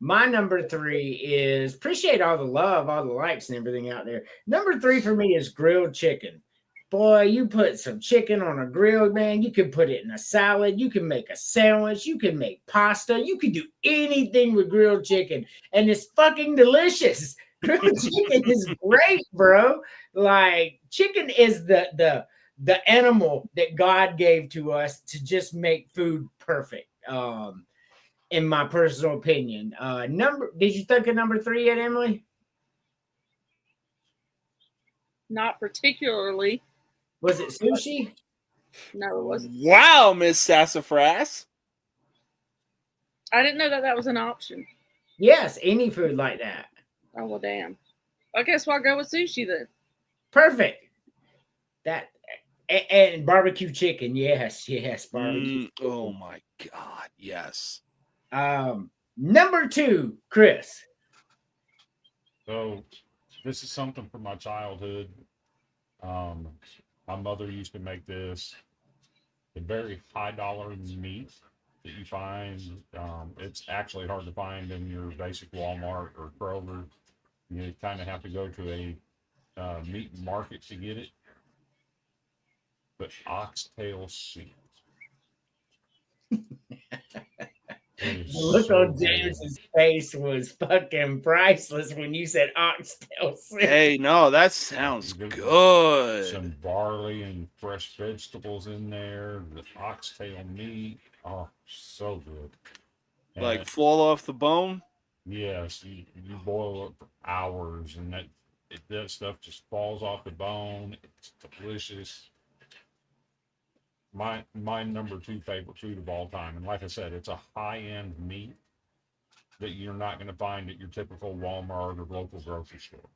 My number 3 is, appreciate all the love, all the likes and everything out there. Number 3 for me is grilled chicken. Boy, you put some chicken on a grill, man. You can put it in a salad. You can make a sandwich. You can make pasta. You can do anything with grilled chicken. And it's fucking delicious. Grilled chicken is great, bro. Like, chicken is the animal that God gave to us to just make food perfect. In my personal opinion. Did you think of number 3 yet, Emily? Not particularly. Was it sushi? No, it wasn't. Wow, Miss Sassafras. I didn't know that was an option. Yes, any food like that. Oh, well, damn. I guess I'll go with sushi then. Perfect. That and barbecue chicken. Yes, barbecue. Oh my God, yes. Number 2, Chris. So this is something from my childhood. My mother used to make this. A very high dollar meat that you find. It's actually hard to find in your basic Walmart or Kroger. You kind of have to go to a meat market to get it. But oxtail soup. The look on James's face was fucking priceless when you said oxtail soup. Hey, no, that sounds good. Some barley and fresh vegetables in there. The oxtail meat. Oh, so good. Like And fall off the bone? yes, you boil it for hours, and that stuff just falls off the bone. It's delicious. My number 2 favorite food of all time, and like I said, it's a high-end meat that you're not going to find at your typical Walmart or local grocery store.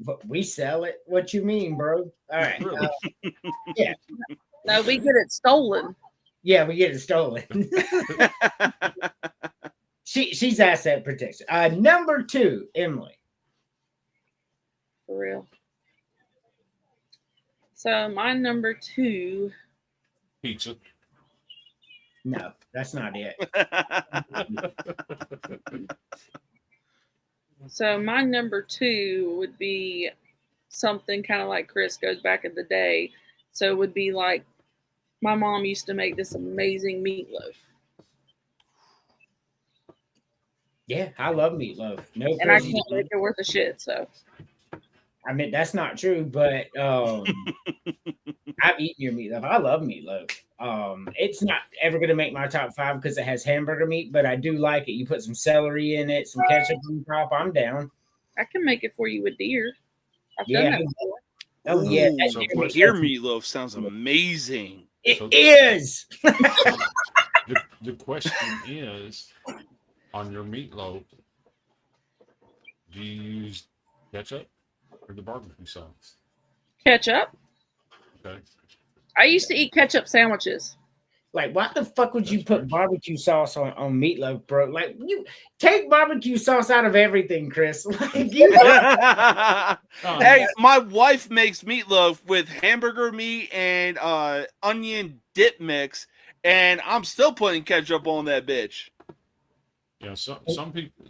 But we sell it. What you mean, bro? All right. Really? Yeah. No, we get it stolen. Yeah, we get it stolen. She's asset protection. Number 2, Emily. For real. So my number 2. Pizza. No, that's not it. So my number 2 would be something kind of like Chris goes back in the day. So it would be like my mom used to make this amazing meatloaf. Yeah, I love meatloaf. No And I crazy. can't make it worth a shit. So I mean, that's not true, but I've eaten your meatloaf. I love meatloaf. It's not ever gonna make my top 5 because it has hamburger meat, but I do like it. You put some celery in it, some ketchup on top. I'm down. I can make it for you with deer. I've done Yeah. that before. Oh yeah. Ooh, So deer meatloaf sounds amazing. It So- is. The question is, on your meatloaf, do you use ketchup or the barbecue sauce? Ketchup. Okay. I used to eat ketchup sandwiches. Like, why the fuck would you That's put fair. barbecue sauce on meatloaf, bro? Like, you take barbecue sauce out of everything, Chris. Like, you Hey, my wife makes meatloaf with hamburger meat and onion dip mix, and I'm still putting ketchup on that bitch. You know, some people,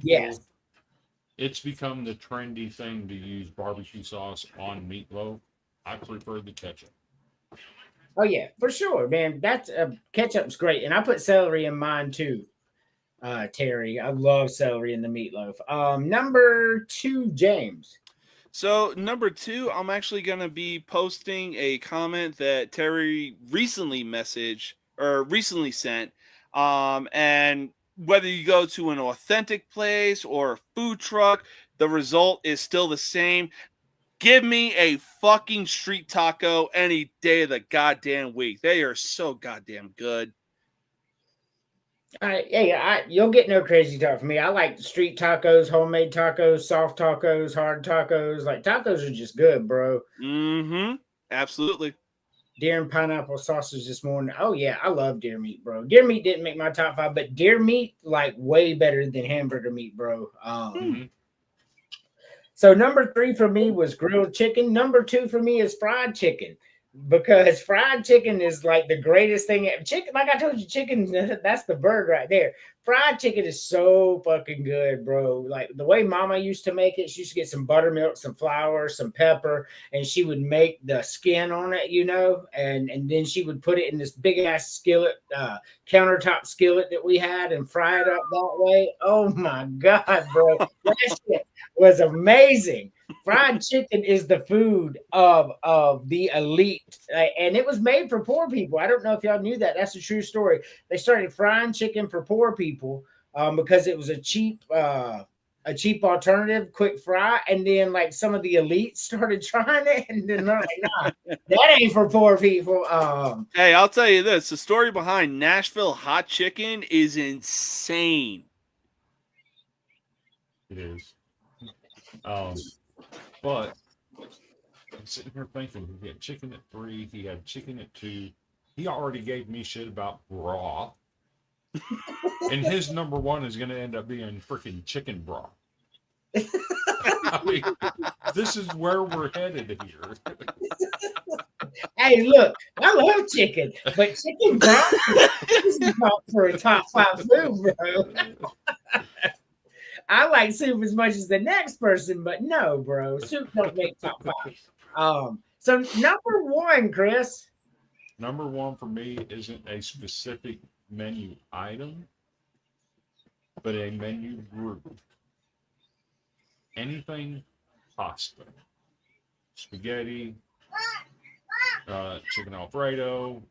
Yes. it's become the trendy thing to use barbecue sauce on meatloaf. I prefer the ketchup. Oh yeah, for sure, man. That's ketchup's great, and I put celery in mine too. Terry, I love celery in the meatloaf. Number 2, James. So number 2, I'm actually gonna be posting a comment that Terry recently sent. And whether you go to an authentic place or a food truck, the result is still the same. Give me a fucking street taco any day of the goddamn week. They are so goddamn good. You'll get no crazy talk from me. I like street tacos, homemade tacos, soft tacos, hard tacos. Like tacos are just good, bro. Mm-hmm. Absolutely. Deer and pineapple sausage this morning. Oh yeah, I love deer meat, bro. Deer meat didn't make my top 5, but deer meat like way better than hamburger meat, bro. Mhm. So number 3 for me was grilled chicken. Number 2 for me is fried chicken because fried chicken is like the greatest thing. Chicken, like I told you, chicken, that's the bird right there. Fried chicken is so fucking good, bro. Like the way mama used to make it, she used to get some buttermilk, some flour, some pepper, and she would make the skin on it, and then she would put it in this big ass skillet, countertop skillet that we had and fry it up that way. Oh my God, bro. That shit was amazing. Fried chicken is the food of the elite, and it was made for poor people. I don't know if y'all knew that. That's a true story. They started frying chicken for poor people because it was a cheap alternative, quick fry. And then like some of the elites started trying it, and then they're like, "Nah, that ain't for poor people." Hey, I'll tell you this: the story behind Nashville hot chicken is insane. It is. But I'm sitting here thinking, he had chicken at 3, he had chicken at 2. He already gave me shit about broth. And his number 1 is going to end up being freaking chicken broth. I mean, this is where we're headed here. Hey, look, I love chicken, but chicken broth is not for a top 5 food, bro. I like soup as much as the next person, but no, bro, soup don't make top 5. So number 1, Chris. Number 1 for me isn't a specific menu item, but a menu group. Anything pasta, spaghetti, chicken Alfredo.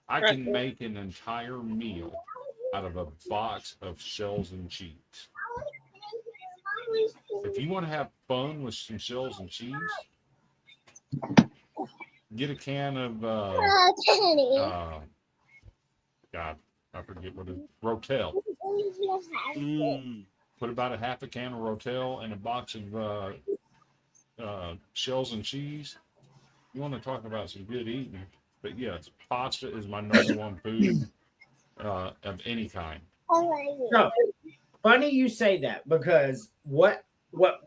I can make an entire meal out of a box of shells and cheese. If you want to have fun with some shells and cheese, get a can of God, I forget what it is. Rotel. Put about a half a can of Rotel in a box of shells and cheese. You want to talk about some good eating? But yes, pasta is my number 1 food of any kind. So funny you say that because what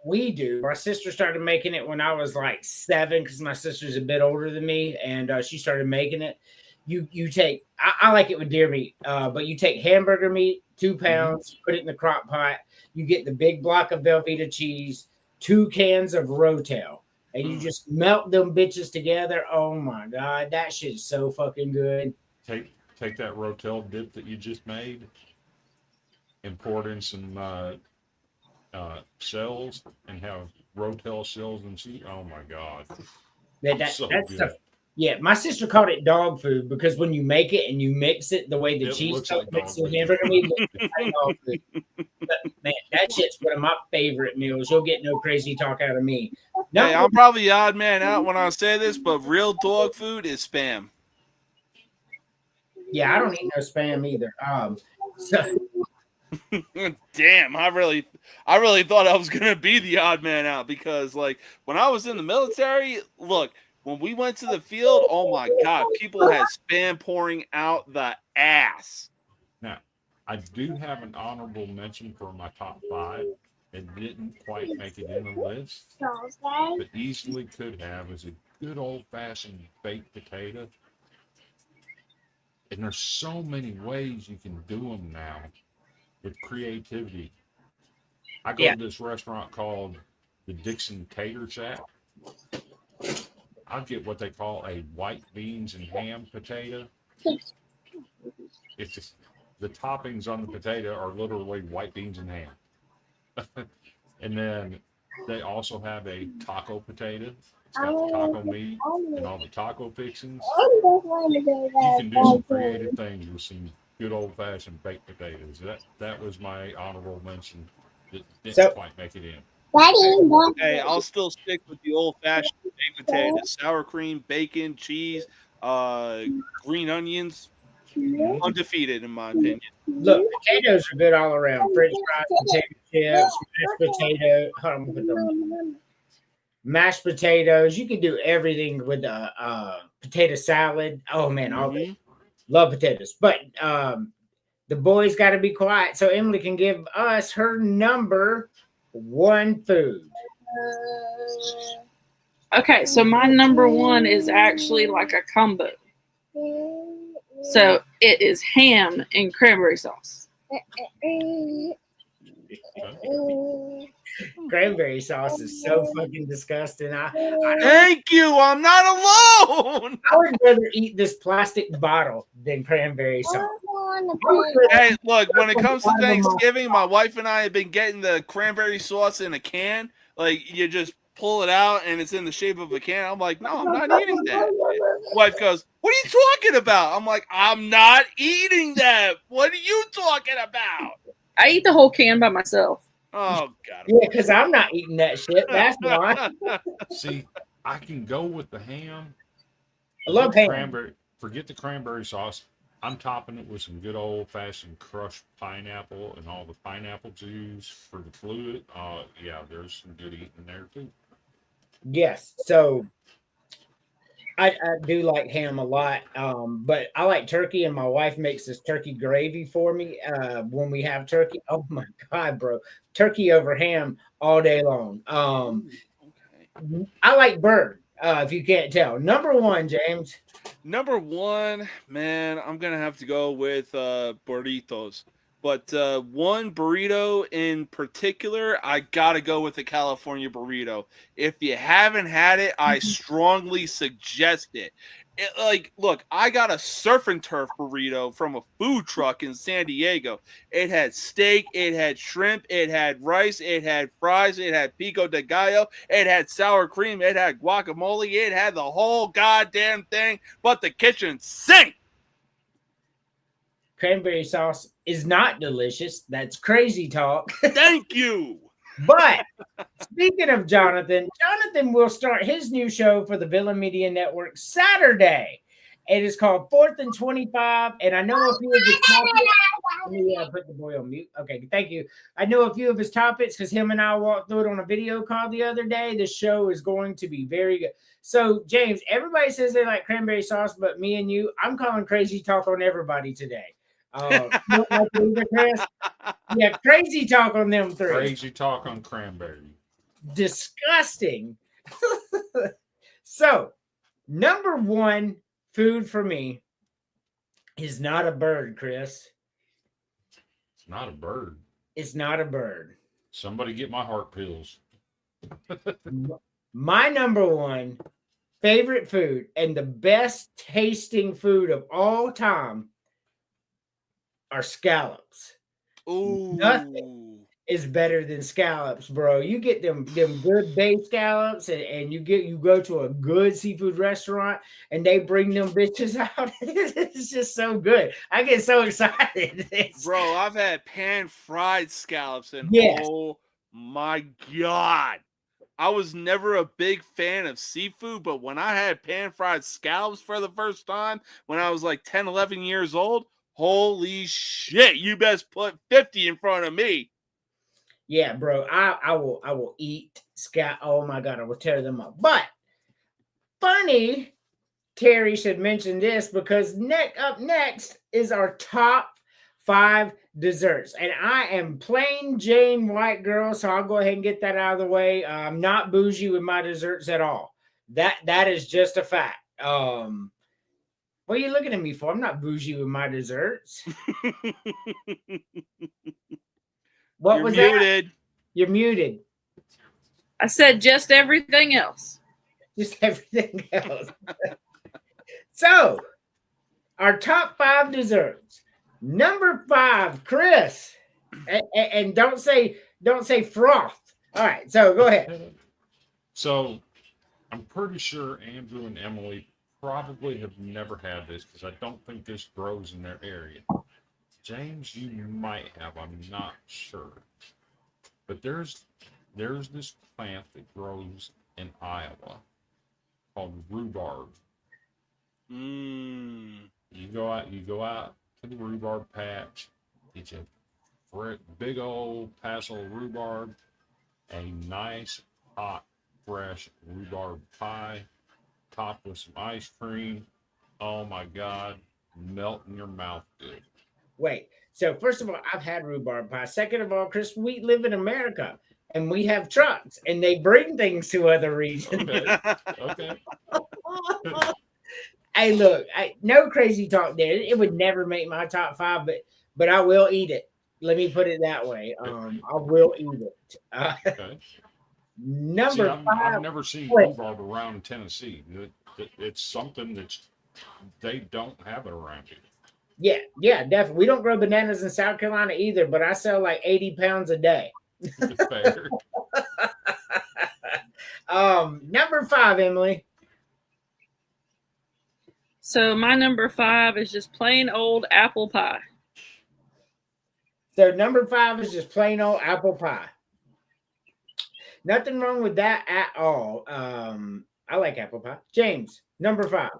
we do, my sister started making it when I was like 7 because my sister's a bit older than me, and she started making it. You take I like it with deer meat, but you take hamburger meat, 2 pounds, put it in the crock pot. You get the big block of Velveeta cheese, 2 cans of Rotel, and you just melt them bitches together. Oh my God, that shit's so fucking good. Take that Rotel dip that you just made. import in some shells and have Rotel shells and see. Oh my God, That's so stuff. good. Yeah, my sister called it dog food because when you make it and you mix it the way the It cheese looks like mixes dog with food. hamburger meat, it looks like dog food. But man, that shit's one of my favorite meals. You'll get no crazy talk out of me. No, Hey, I'm probably the odd man out when I say this, but real dog food is spam. yeah, I don't eat no spam either. So Damn, I really thought I was gonna be the odd man out because, like, when I was in the military, look, when we went to the field, oh my God, people had spam pouring out the ass. Now, I do have an honorable mention for my top 5. It didn't quite make it in the list, but easily could have. Is a good old fashioned baked potato. And there's so many ways you can do them now with creativity. I go yeah, to this restaurant called the Dixon Tater Shack. I'll get what they call a white beans and ham potato. It's just the toppings on the potato are literally white beans and ham. And then they also have a taco potato. It's got the taco meat and all the taco fixings. You can do some creative things with some good old fashioned baked potatoes. That was my honorable mention that didn't So- quite make it in. Hey, I'll still stick with the old fashioned baked potatoes, sour cream, bacon, cheese, green onions. Undefeated in my opinion. look, potatoes are good all around. French fries, potato chips, mashed potato. Hold on, put them. Mashed potatoes. You can do everything with a potato salad. Oh man, all Mhm. love potatoes. But the boys got to be quiet so Emily can give us her number 1 food. Okay, so my number 1 is actually like a combo. So it is ham and cranberry sauce. Cranberry sauce is so fucking disgusting. Thank you. I'm not alone. I would rather eat this plastic bottle than cranberry sauce. Hey, look, when it comes to Thanksgiving, my wife and I have been getting the cranberry sauce in a can. Like, you just pull it out and it's in the shape of a can. I'm like, no, I'm not eating that. Wife goes, what are you talking about? I'm like, I'm not eating that. What are you talking about? I eat the whole can by myself. Oh, God. Yeah, because I'm not eating that shit. That's why. See, I can go with the ham. I love Forget the ham. Forget the cranberry sauce. I'm topping it with some good old fashioned crushed pineapple and all the pineapple juice for the fluid. Yeah, there's some good eating there too. Yes. So I do like ham a lot, but I like turkey, and my wife makes this turkey gravy for me when we have turkey. Oh my God, bro. Turkey over ham all day long. Okay. I like bird, if you can't tell. Number 1, James. Number 1, man, I'm going to have to go with burritos. But one burrito in particular, I got to go with the California burrito. If you haven't had it, I strongly suggest it. Look, I got a surf and turf burrito from a food truck in San Diego. It had steak, it had shrimp, it had rice, it had fries, it had pico de gallo, it had sour cream, it had guacamole, it had the whole goddamn thing, but the kitchen sink. Cranberry sauce is not delicious. That's crazy talk. Thank you. But speaking of Jonathan will start his new show for the Villain Media Network Saturday. It is called 4th and 25. And I know a few of his topics. Let me put the boy on mute. Okay, thank you. I know a few of his topics because him and I walked through it on a video call the other day. The show is going to be very good. So, James, everybody says they like cranberry sauce, but me and you, I'm calling crazy talk on everybody today. You don't like it either, Chris? Yeah, crazy talk on them 3. Crazy talk on cranberry. Disgusting. So, number 1 food for me is not a bird, Chris. It's not a bird. It's not a bird. Somebody get my heart pills. My number 1 favorite food and the best tasting food of all time are scallops. Ooh. Is better than scallops, bro. You get them good bay scallops, and you go to a good seafood restaurant, and they bring them bitches out. It's just so good. I get so excited. Bro, I've had pan-fried scallops, and Yes. oh my God. I was never a big fan of seafood, but when I had pan-fried scallops for the first time when I was like 10, 11 years old, holy shit, you best put 50 in front of me. Yeah, bro. I will eat scallop. Oh my God, I will tear them up. But funny, Terry should mention this because up next is our top 5 desserts. And I am plain Jane white girl, so I'll go ahead and get that out of the way. I'm not bougie with my desserts at all. That is just a fact. What are you looking at me for? I'm not bougie with my desserts. What You're was muted. that? You're muted. I said just everything else. Just everything else. So, our top 5 desserts. Number 5, Chris. And don't say froth. All right, so go ahead. So I'm pretty sure Andrew and Emily probably have never had this because I don't think this grows in their area. James, you might have. I'm not sure. But there's this plant that grows in Iowa called rhubarb. You go out to the rhubarb patch, get you a big old passel of rhubarb, a nice hot fresh rhubarb pie, topped with some ice cream. Oh my God, melt in your mouth, dude. Wait. So first of all, I've had rhubarb pie. Second of all, Chris, we live in America and we have trucks and they bring things to other regions. Okay. Hey, look, no crazy talk there. It would never make my top 5, but I will eat it. Let me put it that way. I will eat it. Okay. Number 5. I've never seen rhubarb around in Tennessee. It's something that they don't have it around here. Yeah, definitely. We don't grow bananas in South Carolina either, but I sell like 80 pounds a day. Fair. Number 5, Emily. So my number 5 is just plain old apple pie. So number 5 is just plain old apple pie. Nothing wrong with that at all. I like apple pie. James, number 5.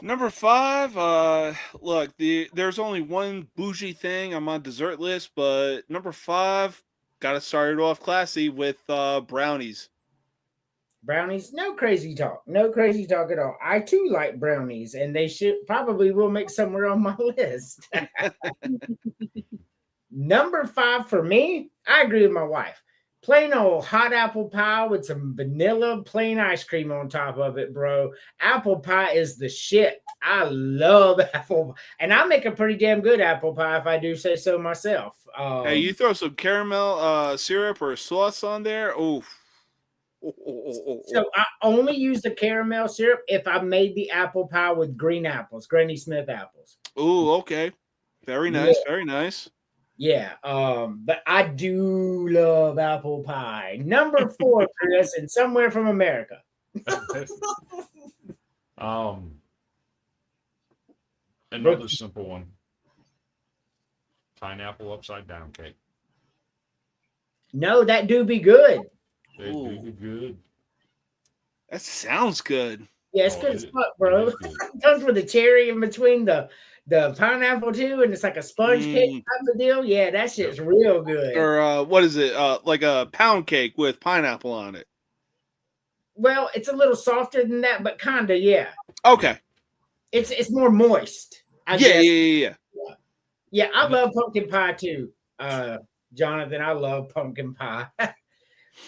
Number 5, look, there's only one bougie thing on my dessert list, but number 5, gotta start it off classy with brownies. Brownies, no crazy talk. No crazy talk at all. I too like brownies, and they probably will make somewhere on my list. Number 5 for me, I agree with my wife. Plain old hot apple pie with some vanilla plain ice cream on top of it, bro. Apple pie is the shit. I love apple pie. And I make a pretty damn good apple pie if I do say so myself. Hey, you throw some caramel syrup or sauce on there. Oof. So I only use the caramel syrup if I made the apple pie with green apples, Granny Smith apples. Ooh, okay. Very nice, very nice. Yeah, but I do love apple pie. Number 4, Chris, and somewhere from America. Another simple one. Pineapple upside down cake. No, that do be good. They do be good. That sounds good. Yeah, it's good as fuck, bro. It comes with a cherry in between the pineapple too, and it's like a sponge cake type of deal. Yeah, that shit's real good. Or what is it? Like a pound cake with pineapple on it. Well, it's a little softer than that, but kinda, yeah. Okay. It's more moist. Yeah. Yeah, I love pumpkin pie too. Jonathan, I love pumpkin pie.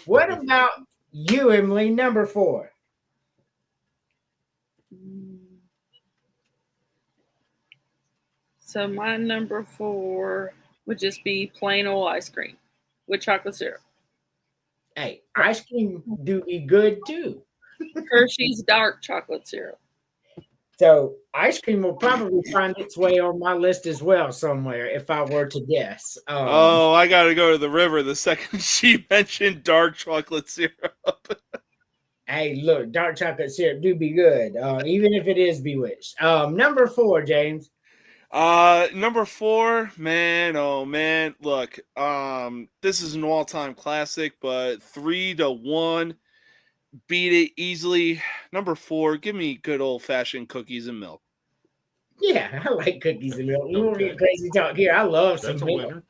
What about you, Emily? Number 4. So my number 4 would just be plain old ice cream with chocolate syrup. Hey, ice cream do be good too. Hershey's dark chocolate syrup. So ice cream will probably find its way on my list as well somewhere if I were to guess. Oh, I gotta go to the river the second she mentioned dark chocolate syrup. Hey, look, dark chocolate syrup do be good, even if it is bewitched. Number 4, James. Number 4, man, oh man, look, this is an all-time classic, but 3-1, beat it easily. Number 4, give me good old-fashioned cookies and milk. Yeah, I like cookies and milk. You want to Okay. get crazy talk here? I love some That's a milk. winner.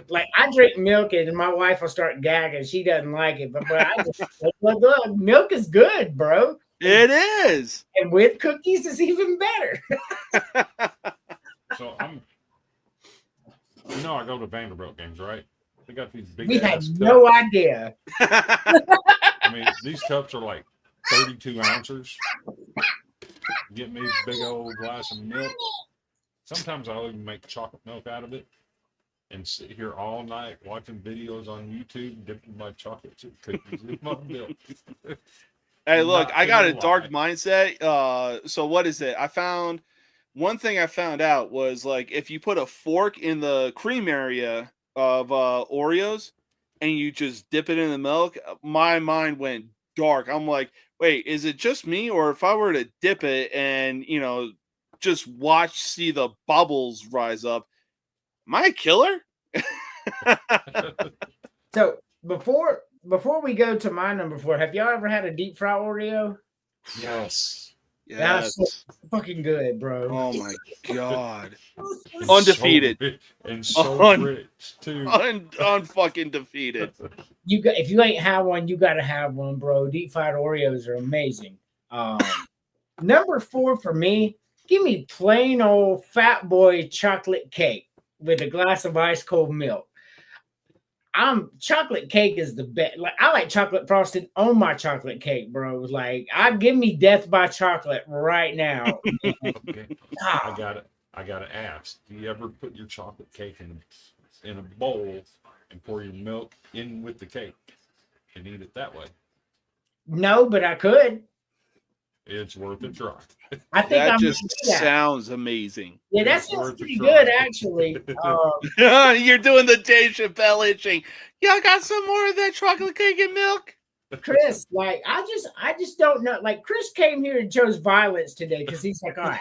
Like I drink milk, and my wife will start gagging. She doesn't like it, but I just look, milk is good, bro. It is. And with cookies, it's even better. So I go to Vanderbilt games, right? They got these big We had ass no cups. idea. I mean, these cups are like 32 ounces. Get me a big old glass of milk. Sometimes I'll even make chocolate milk out of it and sit here all night watching videos on YouTube, dipping my chocolate chip cookies in my milk. Hey, look, Not I got a gonna dark lie. mindset. So what is it? One thing I found out was like if you put a fork in the cream area of Oreos and you just dip it in the milk, my mind went dark. I'm like, wait, is it just me, or if I were to dip it and just see the bubbles rise up, am I a killer? So before we go to my number 4, have y'all ever had a deep fry Oreo? Yes. That's so Yes. fucking good, bro. Oh my god. And Undefeated. And so Un- rich, too. Unfucking defeated. If you ain't had one, you gotta have one, bro. Deep fried Oreos are amazing. Number 4 for me, give me plain old fat boy chocolate cake with a glass of ice cold milk. Chocolate cake is the best. Like I like chocolate frosting on my chocolate cake, bro. Like give me death by chocolate right now. Okay. I gotta ask. Do you ever put your chocolate cake in a bowl and pour your milk in with the cake and eat it that way? No, but I could. It's worth a try. I think That I'm just gonna do that. sounds amazing. Yeah, that It's sounds worth a pretty try. good, actually. You're doing the Dave Chappelle itching. Y'all got some more of that chocolate cake and milk? Chris, like I just don't know. Like Chris came here and chose violence today because he's like, all right,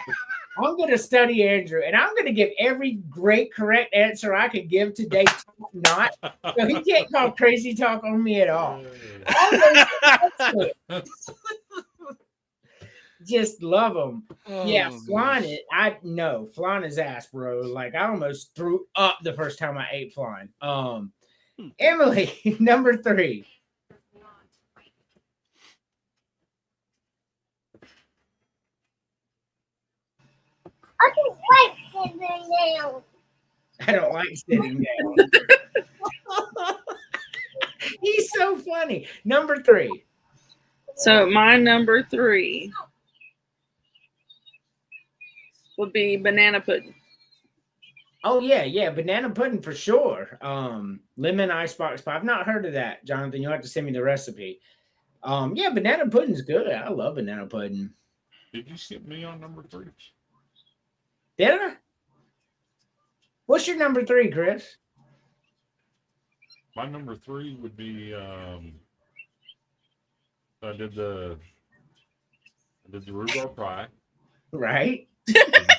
I'm gonna study Andrew and I'm gonna give every great correct answer I could give today. Not so he can't call crazy talk on me at all. Just love them. Yeah, flan it. Flan is ass, bro. Like I almost threw up the first time I ate flan. Emily, number 3. I don't like sitting down. I don't like sitting down. He's so funny. Number 3. So my number 3 would be banana pudding. Oh yeah, banana pudding for sure. Lemon icebox pie. I've not heard of that, Jonathan. You'll have to send me the recipe. Yeah, banana pudding's good. I love banana pudding. Did you skip me on number 3? Did I? What's your number 3, Chris? My number 3 would be I did the rhubarb pie. Right. Did the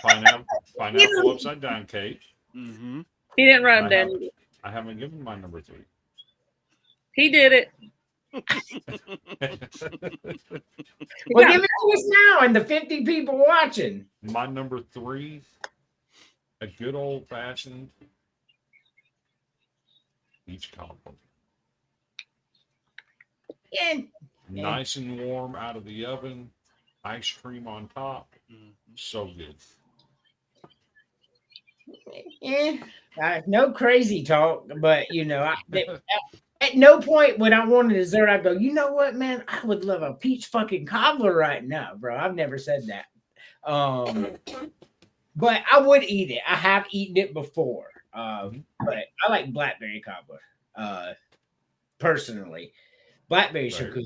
pineapple upside down cake. Mm-hmm. He didn't write them down. I haven't given my number 3. He did it. Well, give it to us now and the 50 people watching. My number 3, a good old fashioned peach cobbler. Yeah. Nice and warm out of the oven, ice cream on top. So good. No crazy talk, but at no point when I want a dessert, I go, you know what, man? I would love a peach fucking cobbler right now, bro. I've never said that. But I would eat it. I have eaten it before. But I like blackberry cobbler. Personally. Blackberry so good.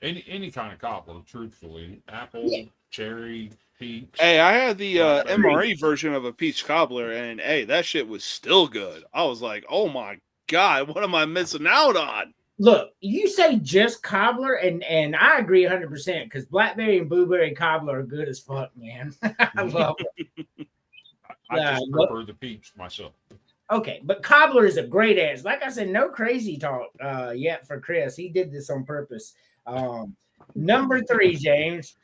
Any kind of cobbler, truthfully. Apple, Yeah. cherry, peach. Hey, I had the blackberry. MRE version of a peach cobbler, and hey, that shit was still good. I was like, oh my god, what am I missing out on? Look, you say just cobbler, and I agree 100% because blackberry and blueberry cobbler are good as fuck, man. I love it. I just prefer the peach myself. Okay, but cobbler is a great answer. Like I said, no crazy talk yet for Chris. He did this on purpose. Number 3, James.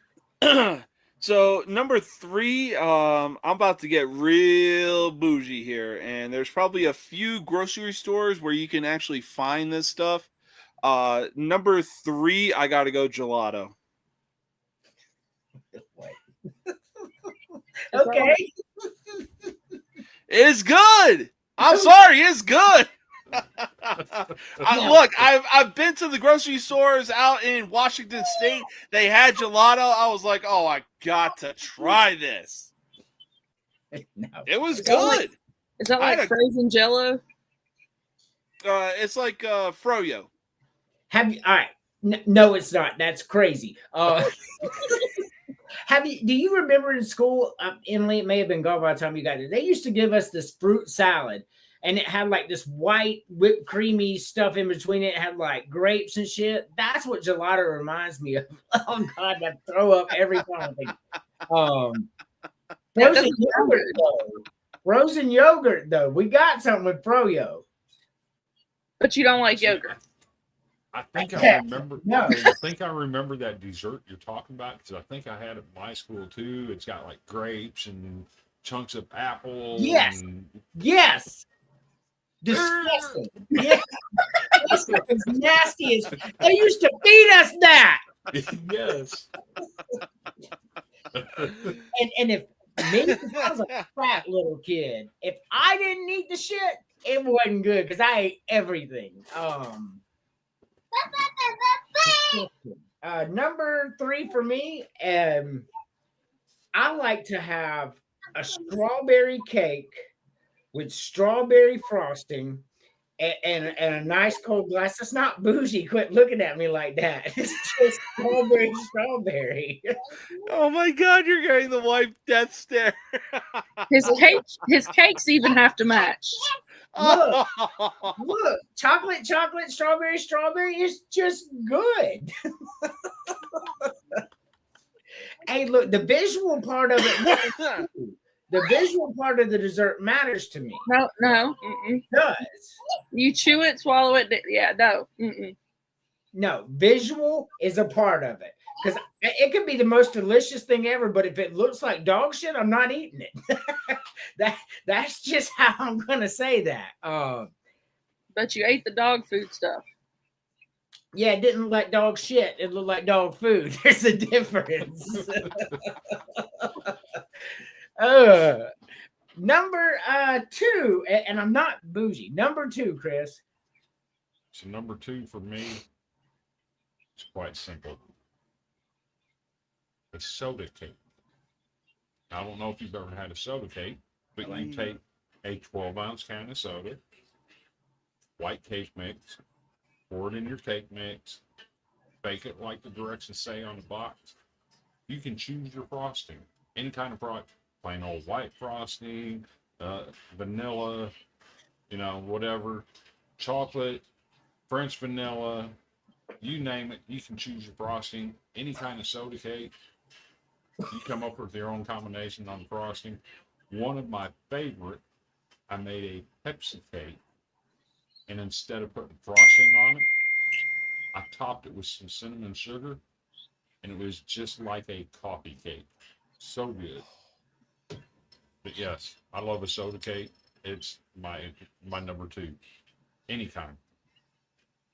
So number 3, I'm about to get real bougie here, and there's probably a few grocery stores where you can actually find this stuff. Number 3, I gotta go gelato. Okay. It's good. I'm sorry, it's good. Look, I've been to the grocery stores out in Washington State. They had gelato. I was like, oh, I got to try this. No. It was good. Is that like frozen Jello? It's like froyo. Have you? All right. No, it's not. That's crazy. Do you remember in school, Emily, it may have been gone by the time you got it. They used to give us this fruit salad, and it had like this white whipped creamy stuff in between it. It had like grapes and shit. That's what gelato reminds me of. Oh God, I throw up every time I think. Frozen yogurt though. Frozen yogurt though. We got something with froyo. But you don't like yogurt. I think I remember. No. I think I remember that dessert you're talking about because I think I had it in my school too. It's got like grapes and chunks of apple. Yes. Yes. Disgusting. Yeah. It's nasty as they used to feed us that. Yes. And if me, I was a fat little kid. If I didn't eat the shit, it wasn't good because I ate everything. Number 3 for me, I like to have a strawberry cake with strawberry frosting and a nice cold glass. That's not bougie. Quit looking at me like that. It's just strawberry. Oh my God, you're getting the wife death stare. His cakes even have to match. Look, chocolate, strawberry is just good. Hey, look, the visual part of it, the visual part of the dessert matters to me. No. It does. You chew it, swallow it. Yeah, no. Mm-mm. No, visual is a part of it. Because it could be the most delicious thing ever, but if it looks like dog shit, I'm not eating it. That's just how I'm gonna say that. But you ate the dog food stuff. Yeah, it didn't look like dog shit. It looked like dog food. There's a difference. Number 2, and I'm not bougie. Number 2, Chris. So number 2 for me, it's quite simple. It's soda cake. I don't know if you've ever had a soda cake, but you take a 12-ounce can of soda, white cake mix, pour it in your cake mix, bake it like the directions say on the box. You can choose your frosting, any kind of frosting, plain old white frosting, vanilla, whatever, chocolate, French vanilla, you name it, you can choose your frosting, any kind of soda cake. You come up with your own combination on the frosting. One of my favorite, I made a Pepsi cake, and instead of putting frosting on it, I topped it with some cinnamon sugar, and it was just like a coffee cake. So good. But yes, I love a soda cake. It's my number 2, any kind.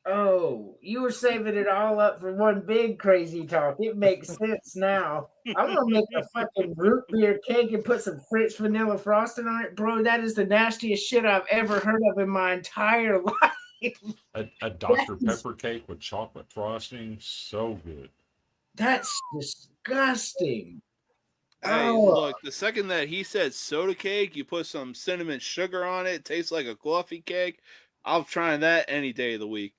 Oh, you were saving it all up for one big crazy talk. It makes sense now. I'm gonna make a fucking root beer cake and put some French vanilla frosting on it, bro. That is the nastiest shit I've ever heard of in my entire life. A Dr. Pepper cake with chocolate frosting, so good. That's disgusting. Hey, look, the second that he said soda cake, you put some cinnamon sugar on it, tastes like a coffee cake. I'm trying that any day of the week.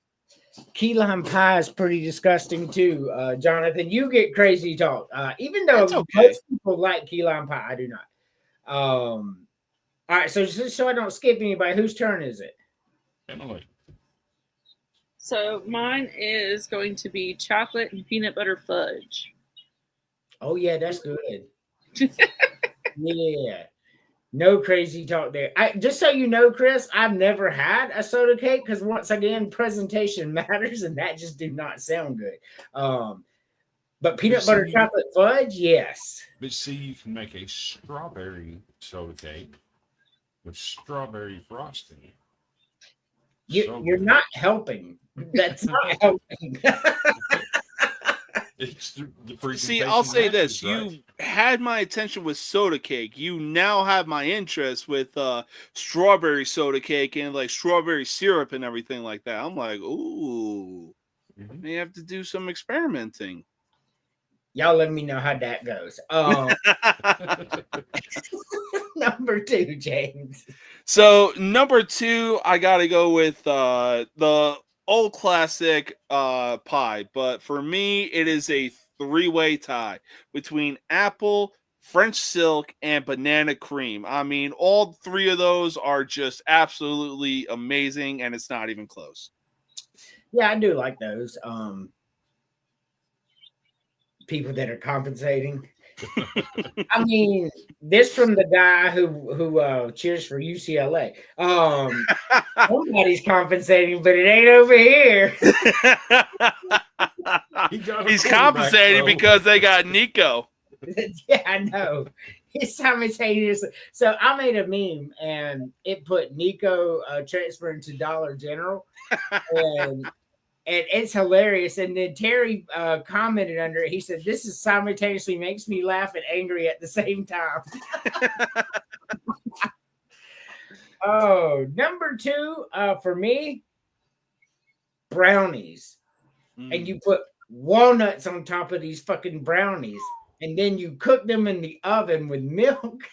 Key lime pie is pretty disgusting too, Jonathan. You get crazy talk. Even though That's okay. most people like key lime pie, I do not. All right, so just so I don't skip anybody, whose turn is it? Emily. So mine is going to be chocolate and peanut butter fudge. Oh yeah, that's good. Yeah. No crazy talk there. I just so you know, Chris, I've never had a soda cake because once again, presentation matters, and that just do not sound good. But peanut butter chocolate fudge, yes. But see, you can make a strawberry soda cake with strawberry frosting. You're not helping. That's not helping. It's the See, I'll say matches, this: right? you had my attention with soda cake. You now have my interest with strawberry soda cake and like strawberry syrup and everything like that. I'm like, ooh, may have to do some experimenting. Y'all let me know how that goes. Number 2, James. So number 2, I gotta go with the old classic pie, but for me, it is a 3-way tie between apple, French silk, and banana cream. I mean, all 3 of those are just absolutely amazing, and it's not even close. Yeah, I do like those. People that are compensating. I mean, this from the guy who cheers for UCLA. Somebody's compensating, but it ain't over here. He's compensating because they got Nico. Yeah, I know. It's simultaneous. So I made a meme and it put Nico transferring to Dollar General. And it's hilarious. And then Terry commented under it. He said, "This is simultaneously makes me laugh and angry at the same time." Oh, number 2 for me, brownies. And you put walnuts on top of these fucking brownies. And then you cook them in the oven with milk.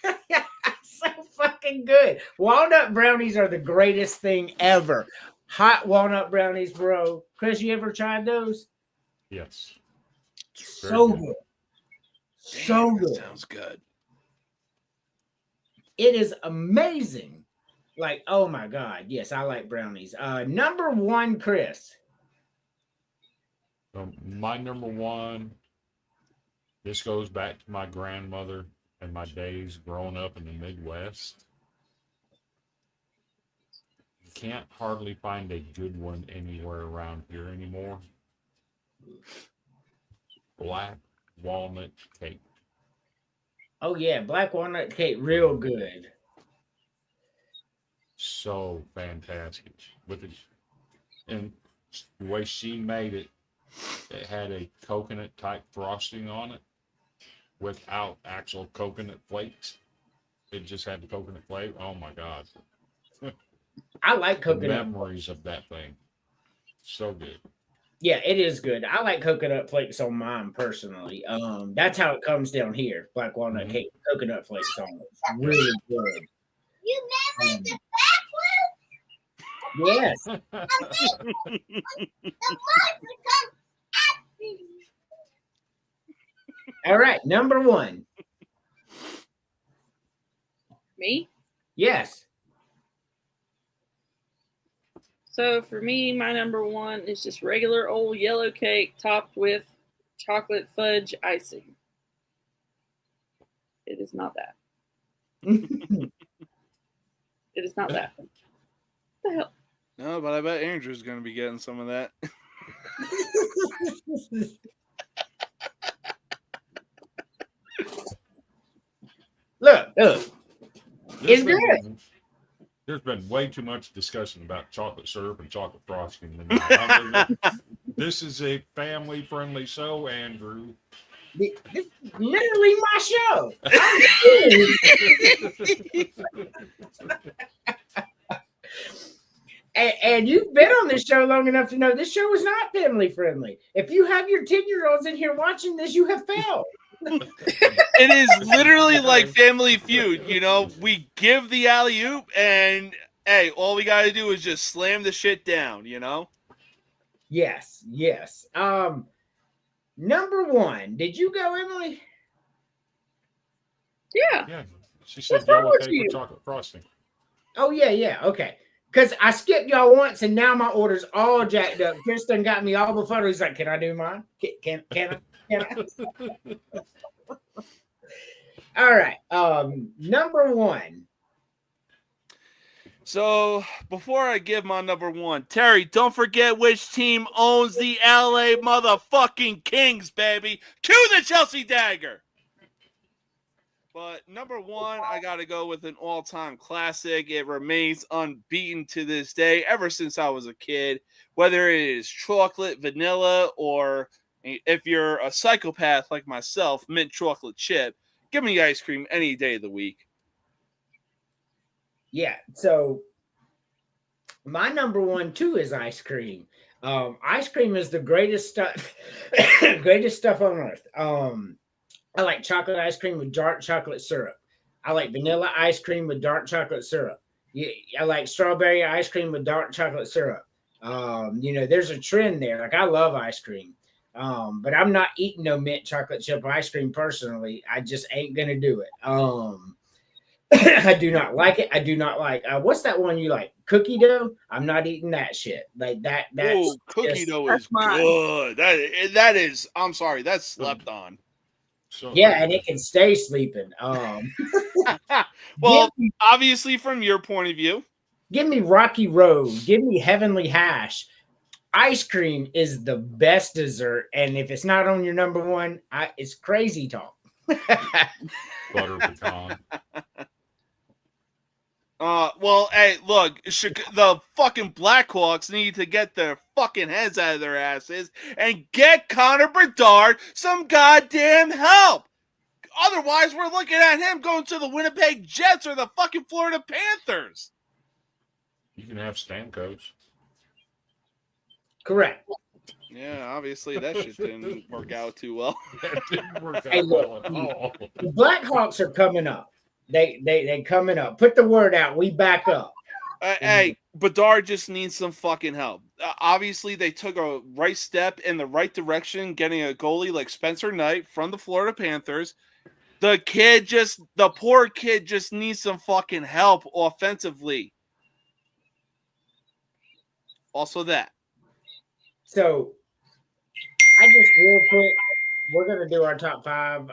So fucking good. Walnut brownies are the greatest thing ever. Hot walnut brownies, bro. Chris, you ever tried those? Yes. So good. So good. Sounds good. It is amazing. Like, oh my God. Yes, I like brownies. Number 1, Chris. My number 1, this goes back to my grandmother and my days growing up in the Midwest. You can't hardly find a good one anywhere around here anymore. Black walnut cake. Oh yeah, black walnut cake, real good. So fantastic. With it, and the way she made it, it had a coconut type frosting on it without actual coconut flakes. It just had the coconut flavor. Oh my God. I like The coconut. memories of that thing. So good. Yeah, it is good. I like coconut flakes on mine personally. That's how it comes down here. Black walnut cake, coconut flakes on it. It's really good. You never did Yes. the monster come after you. All right, number 1. Me? Yes. So for me, my number 1 is just regular old yellow cake topped with chocolate fudge icing. It is not that. It is not that. What the hell? No, but I bet Andrew's going to be getting some of that. Look. It's good. There's been way too much discussion about chocolate syrup and chocolate frosting tonight. This is a family-friendly show, Andrew. This is literally my show. And you've been on this show long enough to know this show is not family friendly. If you have your 10-year-olds in here watching this, you have failed. It is literally like Family Feud. You know, we give the alley-oop, and hey, all we got to do is just slam the shit down, you know? Yes, yes. Number one, did you go, Emily? Yeah. Yeah. She What's said wrong yellow with cake with you? chocolate frosting. Oh yeah, yeah, okay. Because I skipped y'all once, and now my order's all jacked up. Kristen got me all befuddled. He's like, "Can I do mine? Can I? Can I?" All right. Number one. So before I give my number one, Terry, don't forget which team owns the LA motherfucking Kings, baby. Cue the Chelsea dagger. But number one, I got to go with an all-time classic. It remains unbeaten to this day, ever since I was a kid. Whether it is chocolate, vanilla, or if you're a psychopath like myself, mint chocolate chip, give me ice cream any day of the week. Yeah. So my number one too is ice cream. Ice cream is the greatest stuff, greatest stuff on earth. I like chocolate ice cream with dark chocolate syrup. I like vanilla ice cream with dark chocolate syrup. Yeah, I like strawberry ice cream with dark chocolate syrup. There's a trend there. Like I love ice cream. But I'm not eating no mint chocolate chip ice cream personally. I just ain't gonna do it. I do not like it. I do not like what's that one you like? Cookie dough? I'm not eating that shit. Like that. That's Oh, cookie just, dough That's is mine. good. That is. I'm sorry, that's slept on. So yeah, and it can stay sleeping. Well, give me, obviously, from your point of view, give me Rocky Road. Give me Heavenly Hash. Ice cream is the best dessert, and if it's not on your number one, it's crazy talk. butter pecan. Well, hey, look, the fucking Blackhawks need to get their fucking heads out of their asses and get Connor Bedard some goddamn help. Otherwise, we're looking at him going to the Winnipeg Jets or the fucking Florida Panthers. You can have Stamkos. Correct. Yeah, obviously that shit didn't work out too well. That didn't work Hey, out look, well at all. the Blackhawks are coming up. They coming up. Put the word out. We back up. Hey, Bedard just needs some fucking help. Obviously, they took a right step in the right direction, getting a goalie like Spencer Knight from the Florida Panthers. The poor kid just needs some fucking help offensively. Also that. So I just real quick, we're gonna do our top five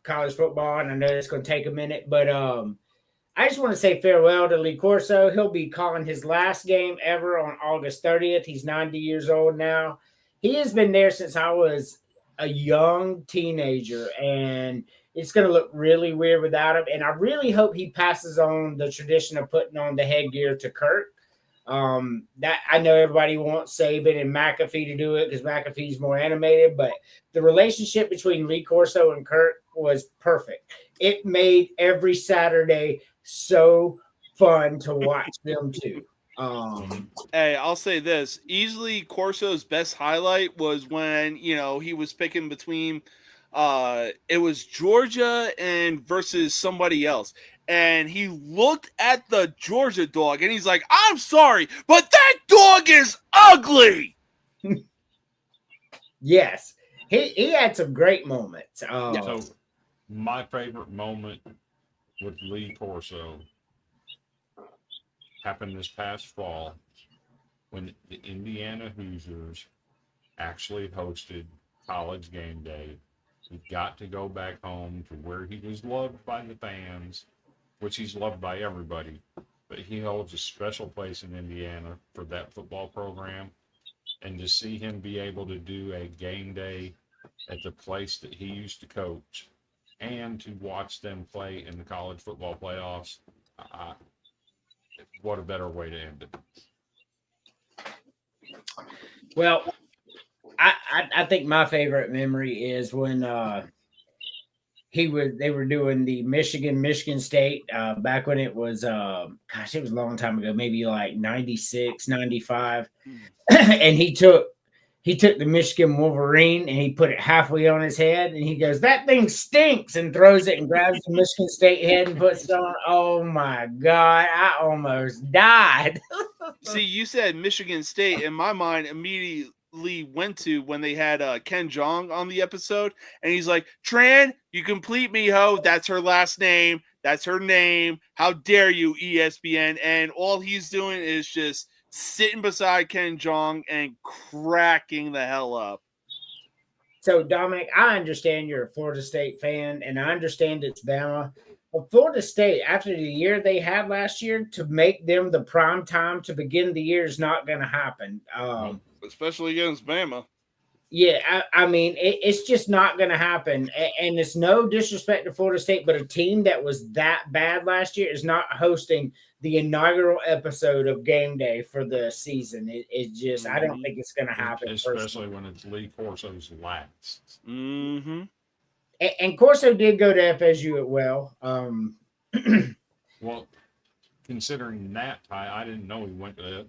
college football, and I know it's gonna take a minute, but I just want to say farewell to Lee Corso. He'll be calling his last game ever on August 30th. He's 90 years old now. He has been there since I was a young teenager, and it's going to look really weird without him. And I really hope he passes on the tradition of putting on the headgear to Kurt. That I know everybody wants Saban and McAfee to do it because McAfee's more animated, but the relationship between Lee Corso and Kurt was perfect. It made every Saturday so fun to watch them too. Hey, I'll say this. Easily Corso's best highlight was when, he was picking between it was Georgia and versus somebody else. And he looked at the Georgia dog and he's like, "I'm sorry, but that dog is ugly." Yes. He had some great moments. So my favorite moment with Lee Corso happened this past fall when the Indiana Hoosiers actually hosted College Game Day. He got to go back home to where he was loved by the fans, which he's loved by everybody, but he holds a special place in Indiana for that football program. And to see him be able to do a game day at the place that he used to coach and to watch them play in the college football playoffs, what a better way to end it. Well, I think my favorite memory is when they were doing the Michigan State back when it was it was a long time ago, maybe like 96, 95. And he took he took the Michigan Wolverine and he put it halfway on his head, and he goes, "That thing stinks," and throws it and grabs the Michigan State head and puts it on. Oh my God, I almost died. See, you said Michigan State, and my mind immediately went to when they had Ken Jong on the episode, and he's like, "Tran, you complete me, ho. That's her last name. That's her name. How dare you, ESPN?" And all he's doing is just sitting beside Ken Jong and cracking the hell up. So, Dominic, I understand you're a Florida State fan, and I understand it's Bama. But Florida State, after the year they had last year, to make them the prime time to begin the year is not going to happen. Especially against Bama. Yeah, I mean, it's just not going to happen. And it's no disrespect to Florida State, but a team that was that bad last year is not hosting the inaugural episode of Game Day for the season. It just, I don't think it's going to happen. Especially personally. when it's Lee Corso's last. Mm-hmm. And Corso did go to FSU at well. Well, considering that tie, I didn't know he went to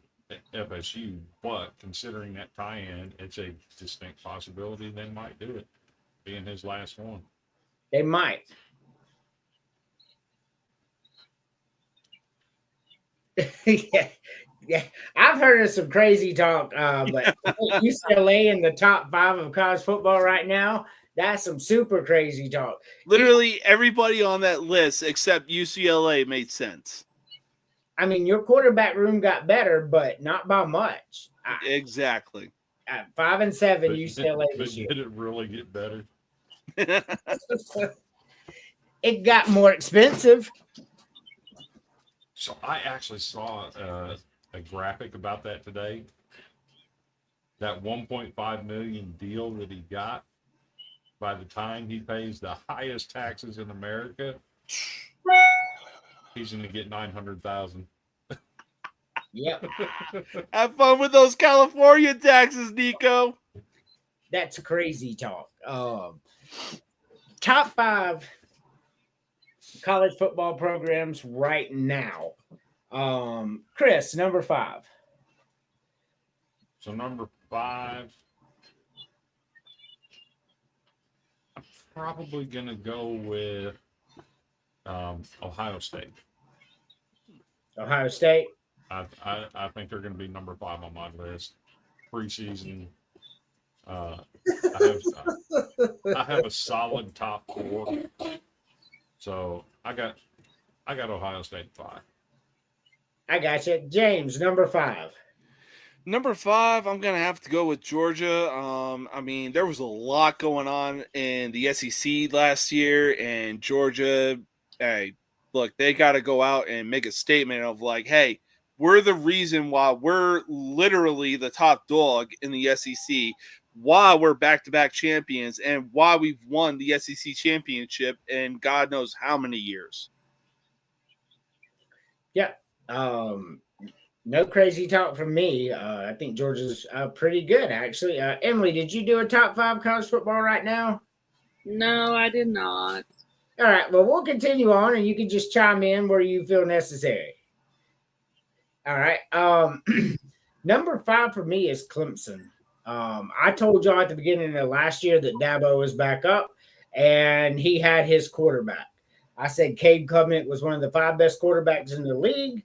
FSU, but considering that tie-in, it's a distinct possibility they might do it, being his last one. They might. yeah. I've heard of some crazy talk, but UCLA in the top 5 of college football right now. That's some super crazy talk. Literally everybody on that list except UCLA made sense. I mean, your quarterback room got better, but not by much. Exactly. At 5 and 7, But, UCLA but this year. did it really get better? It got more expensive. So I actually saw a graphic about that today. That 1.5 million deal that he got, by the time he pays the highest taxes in America, he's going to get 900,000. Yep. Have fun with those California taxes, Nico. That's crazy talk. Top 5 college football programs right now. Chris, number 5. So number 5, I'm probably going to go with Ohio State. Ohio State. I think they're going to be number 5 on my list. Preseason. I have a solid top 4. So I got Ohio State 5. I got you. James, number 5. Number 5, I'm going to have to go with Georgia. I mean, there was a lot going on in the SEC last year, and Georgia, hey, look, they got to go out and make a statement of like, hey, we're the reason why we're literally the top dog in the SEC, why we're back-to-back champions, and why we've won the SEC championship in God knows how many years. Yeah. No crazy talk from me. I think Georgia's pretty good, actually. Emily, did you do a top 5 college football right now? No, I did not. All right. Well, we'll continue on, and you can just chime in where you feel necessary. All right. Number 5 for me is Clemson. I told y'all at the beginning of last year that Dabo was back up, and he had his quarterback. I said Cade Klubnik was one of the 5 best quarterbacks in the league.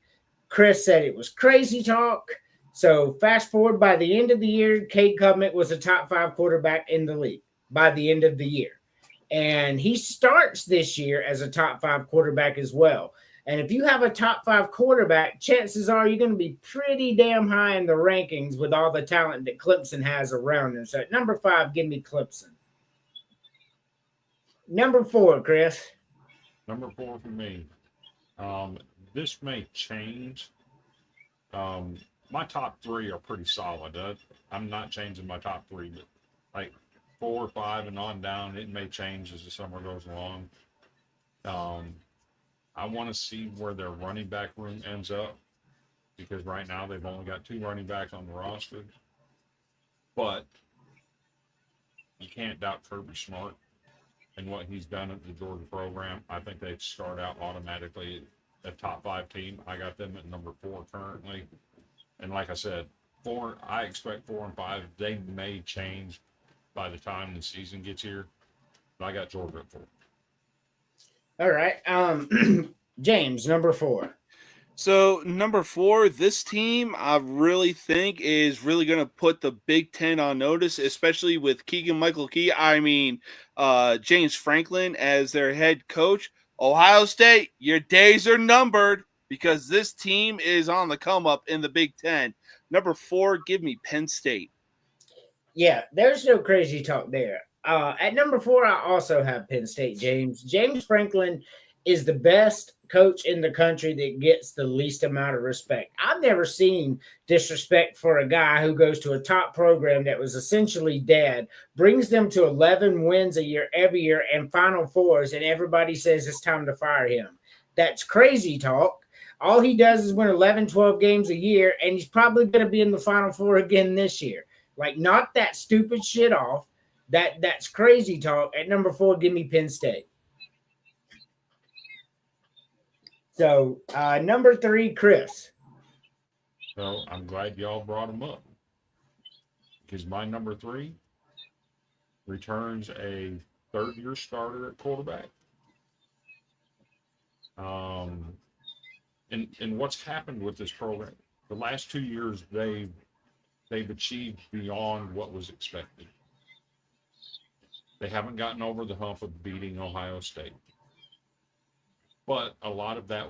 Chris said it was crazy talk. So fast forward, by the end of the year, Cade Klubnik was a top 5 quarterback in the league by the end of the year. And he starts this year as a top 5 quarterback as well. And if you have a top 5 quarterback, chances are you're going to be pretty damn high in the rankings with all the talent that Clemson has around him. So at number 5, give me Clemson. Number 4, Chris. Number 4 for me. This may change. My top 3 are pretty solid. I'm not changing my top 3, but like 4 or 5 and on down, it may change as the summer goes along. I want to see where their running back room ends up, because right now they've only got 2 running backs on the roster. But you can't doubt Kirby Smart and what he's done at the Georgia program. I think they start out automatically a top 5 team. I got them at number 4 currently. And like I said, I expect 4 and 5. They may change by the time the season gets here. But I got Georgia at 4. All right. James, number 4. So number 4, this team I really think is really going to put the Big Ten on notice, especially with Keegan Michael Key. I mean, James Franklin as their head coach. Ohio State, your days are numbered because this team is on the come up in the Big Ten. Number 4, give me Penn State. Yeah, there's no crazy talk there. At number 4, I also have Penn State, James. James Franklin is the best coach in the country that gets the least amount of respect. I've never seen disrespect for a guy who goes to a top program that was essentially dead, brings them to 11 wins a year every year and Final Fours, and everybody says it's time to fire him. That's crazy talk. All he does is win 11, 12 games a year, and he's probably going to be in the Final Four again this year. Like, knock that stupid shit off. That's crazy talk. At number 4, give me Penn State. So number 3, Chris. So I'm glad y'all brought them up because my number 3 returns a third-year starter at quarterback. And what's happened with this program? The last 2 years, they've achieved beyond what was expected. They haven't gotten over the hump of beating Ohio State. But a lot of that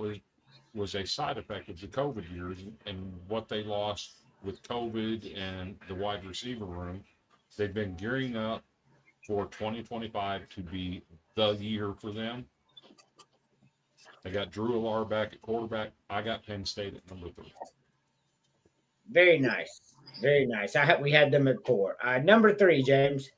was a side effect of the COVID years and what they lost with COVID and the wide receiver room. They've been gearing up for 2025 to be the year for them. They got Drew Allar back at quarterback. I got Penn State at number 3. Very nice. Very nice. We had them at 4. Number 3, James.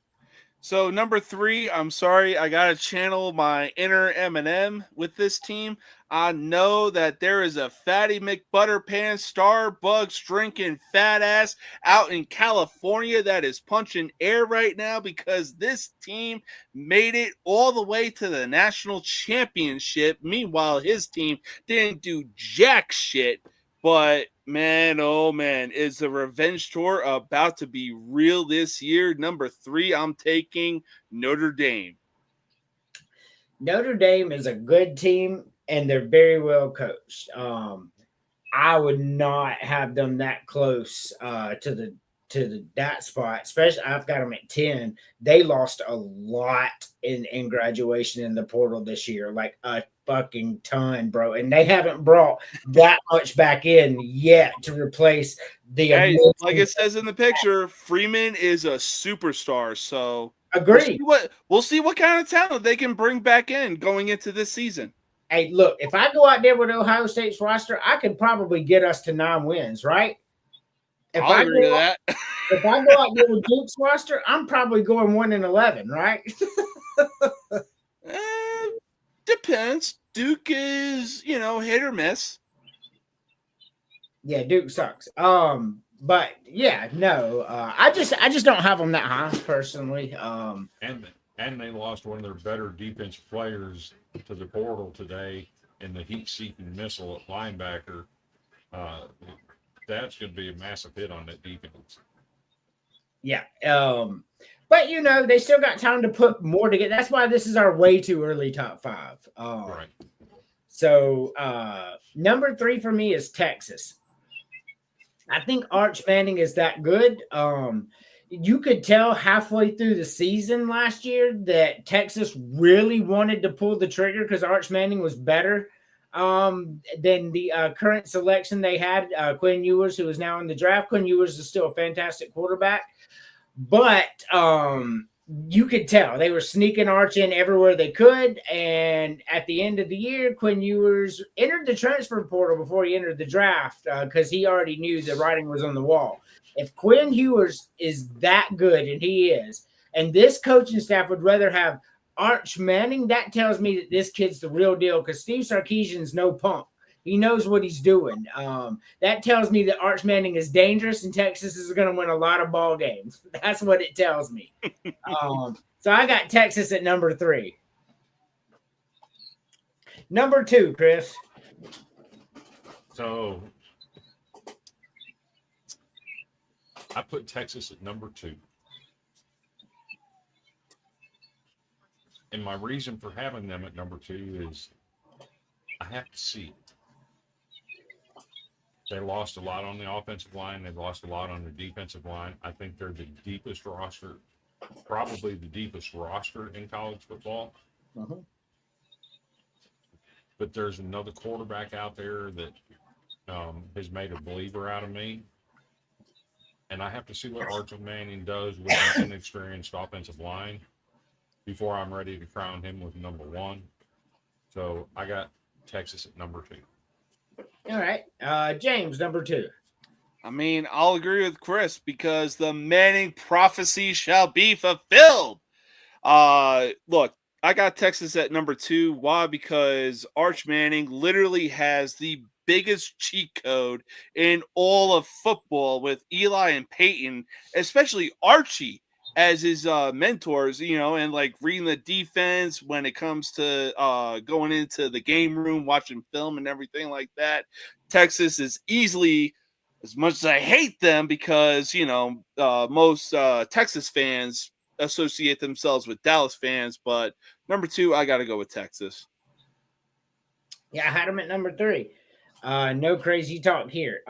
So number 3, I'm sorry, I gotta channel my inner Eminem with this team. I know that there is a Fatty McButterpants Starbucks drinking fat ass out in California that is punching air right now because this team made it all the way to the national championship. Meanwhile, his team didn't do jack shit. But man, oh man, is the revenge tour about to be real this year? Number 3, I'm taking Notre Dame. Notre Dame is a good team, and they're very well coached. I would not have them that close to that spot. Especially, I've got them at 10. They lost a lot in graduation in the portal this year, like a fucking ton, bro. And they haven't brought that much back in yet to replace the. Hey, like it says in the picture, Freeman is a superstar. So agree. We'll see what kind of talent they can bring back in going into this season. Hey, look, if I go out there with Ohio State's roster, I could probably get us to 9 wins, right? If I'll agree to that. If I go out there with Duke's roster, I'm probably going 1-11, right? Depends. Duke is, hit or miss. Yeah, Duke sucks. But yeah, no, I just don't have them that high personally. And they lost one of their better defensive players to the portal today in the heat-seeking missile at linebacker. That's going to be a massive hit on that defense. Yeah. But they still got time to put more together. That's why this is our way too early top 5. Right. So number 3 for me is Texas. I think Arch Manning is that good. You could tell halfway through the season last year that Texas really wanted to pull the trigger because Arch Manning was better than the current selection they had. Quinn Ewers, who is now in the draft. Quinn Ewers is still a fantastic quarterback. But you could tell they were sneaking Arch in everywhere they could. And at the end of the year, Quinn Ewers entered the transfer portal before he entered the draft because he already knew the writing was on the wall. If Quinn Ewers is that good, and he is, and this coaching staff would rather have Arch Manning, that tells me that this kid's the real deal because Steve Sarkisian's no punk. He knows what he's doing. That tells me that Arch Manning is dangerous and Texas is going to win a lot of ball games. That's what it tells me. So I got Texas at number 3. Number 2, Chris. So I put Texas at number 2. And my reason for having them at number 2 is I have to see. They lost a lot on the offensive line. They've lost a lot on the defensive line. I think they're the deepest roster, probably the deepest roster in college football. But there's another quarterback out there that has made a believer out of me. And I have to see what Archie Manning does with an inexperienced offensive line before I'm ready to crown him with number 1. So I got Texas at number 2. All right. James, number 2. I mean, I'll agree with Chris because the Manning prophecy shall be fulfilled. Look, I got Texas at number 2. Why? Because Arch Manning literally has the biggest cheat code in all of football with Eli and Peyton, especially Archie as his mentors, and like reading the defense when it comes to going into the game room, watching film and everything like that. Texas is easily, as much as I hate them because, most Texas fans associate themselves with Dallas fans, but number 2, I got to go with Texas. Yeah, I had them at number 3. No crazy talk here.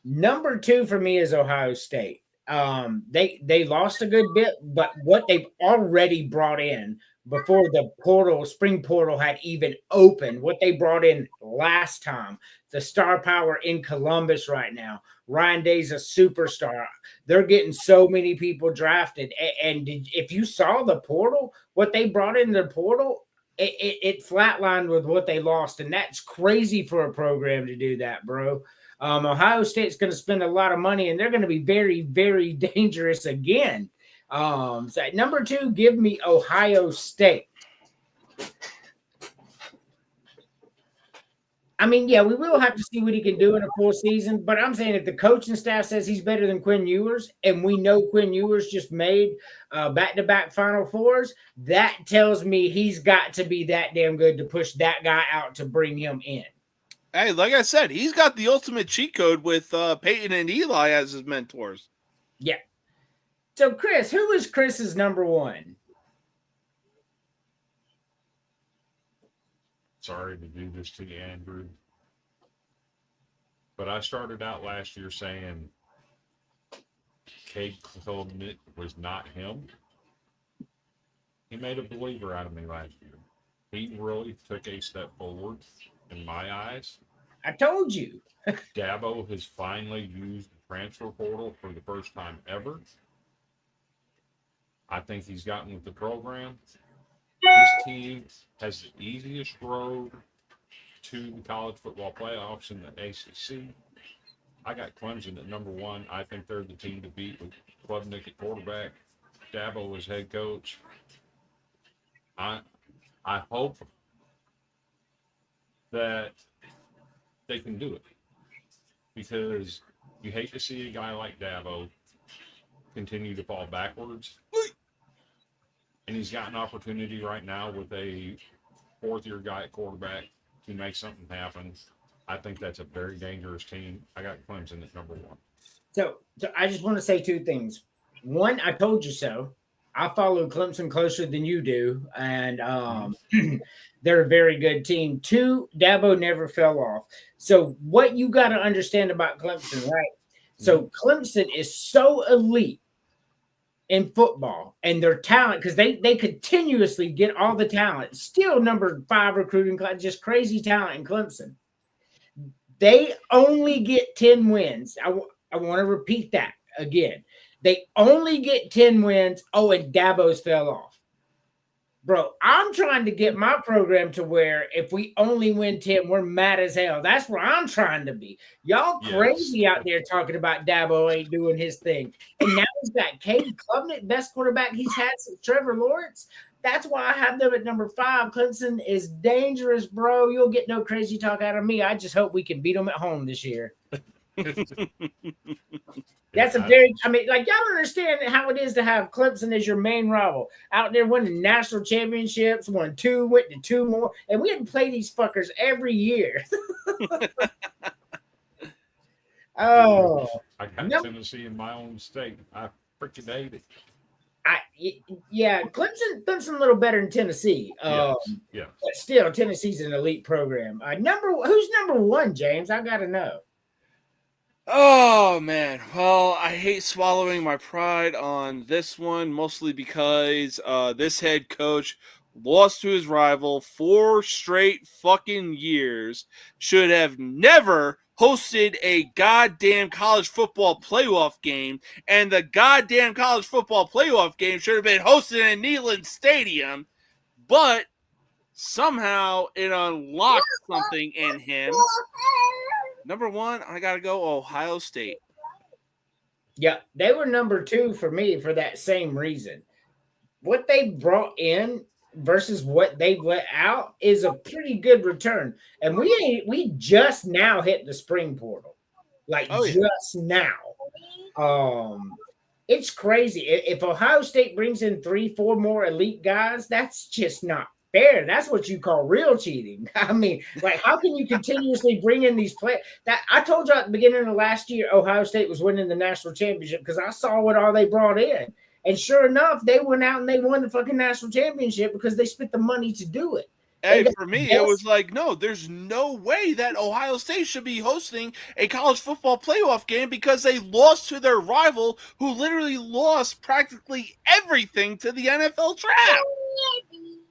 Number 2 for me is Ohio State. They lost a good bit, but what they've already brought in before the spring portal had even opened, what they brought in last time, the star power in Columbus right now. Ryan Day's a superstar. They're getting so many people drafted. And if you saw the portal, what they brought in the portal, it flatlined with what they lost. And that's crazy for a program to do that, bro. Ohio State's going to spend a lot of money, and they're going to be very, very dangerous again. So at number 2, give me Ohio State. I mean, yeah, we will have to see what he can do in a full season, but I'm saying if the coaching staff says he's better than Quinn Ewers, and we know Quinn Ewers just made back-to-back Final Fours, that tells me he's got to be that damn good to push that guy out to bring him in. Hey, like I said, he's got the ultimate cheat code with Peyton and Eli as his mentors. Yeah. So, Chris, who is Chris's number 1? Sorry to do this to you, Andrew. But I started out last year saying Cade Klubnik was not him. He made a believer out of me last year. He really took a step forward in my eyes. I told you. Dabo has finally used the transfer portal for the first time ever. I think he's gotten with the program. This team has the easiest road to the college football playoffs in the ACC. I got Clemson at number 1. I think they're the team to beat with Klubnik at quarterback, Dabo as head coach. I hope that they can do it because you hate to see a guy like Dabo continue to fall backwards. And he's got an opportunity right now with a 4th-year guy at quarterback to make something happen. I think that's a very dangerous team. I got Clemson at number 1. So I just want to say 2 things. 1, I told you so. I follow Clemson closer than you do, and they're a very good team. 2, Dabo never fell off. So what you got to understand about Clemson, right? So Clemson is so elite in football and their talent because they continuously get all the talent. Still number 5 recruiting class, just crazy talent in Clemson. They only get 10 wins. I want to repeat that again. They only get 10 wins. Oh, and Dabo's fell off. Bro, I'm trying to get my program to where if we only win 10, we're mad as hell. That's where I'm trying to be. Y'all crazy out there talking about Dabo ain't doing his thing. And now he's got Cade Klubnik, best quarterback he's had since Trevor Lawrence. That's why I have them at number 5. Clemson is dangerous, bro. You'll get no crazy talk out of me. I just hope we can beat them at home this year. That's y'all don't understand how it is to have Clemson as your main rival. Out there winning national championships, won 2, went to 2 more, and we had to play these fuckers every year. Oh, I got no, Tennessee in my own state. I freaking hate it. yeah, Clemson a little better than Tennessee. Yes, yes. But still, Tennessee's an elite program. Who's number one, James? I gotta know. Oh man, well, I hate swallowing my pride on this one, mostly because this head coach lost to his rival 4 straight fucking years, should have never hosted a goddamn college football playoff game, and the goddamn college football playoff game should have been hosted in Neyland Stadium, but somehow it unlocked something in him. Number one, I gotta go Ohio State. Yeah, they were number two for me for that same reason. What they brought in versus what they've let out is a pretty good return. And we just now hit the spring portal. Like just now. It's crazy. If Ohio State brings in 3-4 more elite guys, that's just not fair. That's what you call real cheating. I mean, like, how can you continuously bring in these players? That I told you at the beginning of last year, Ohio State was winning the national championship because I saw what all they brought in. And sure enough, they went out and they won the fucking national championship because they spent the money to do it. Hey, for me, it was like, no, there's no way that Ohio State should be hosting a college football playoff game because they lost to their rival who literally lost practically everything to the NFL draft.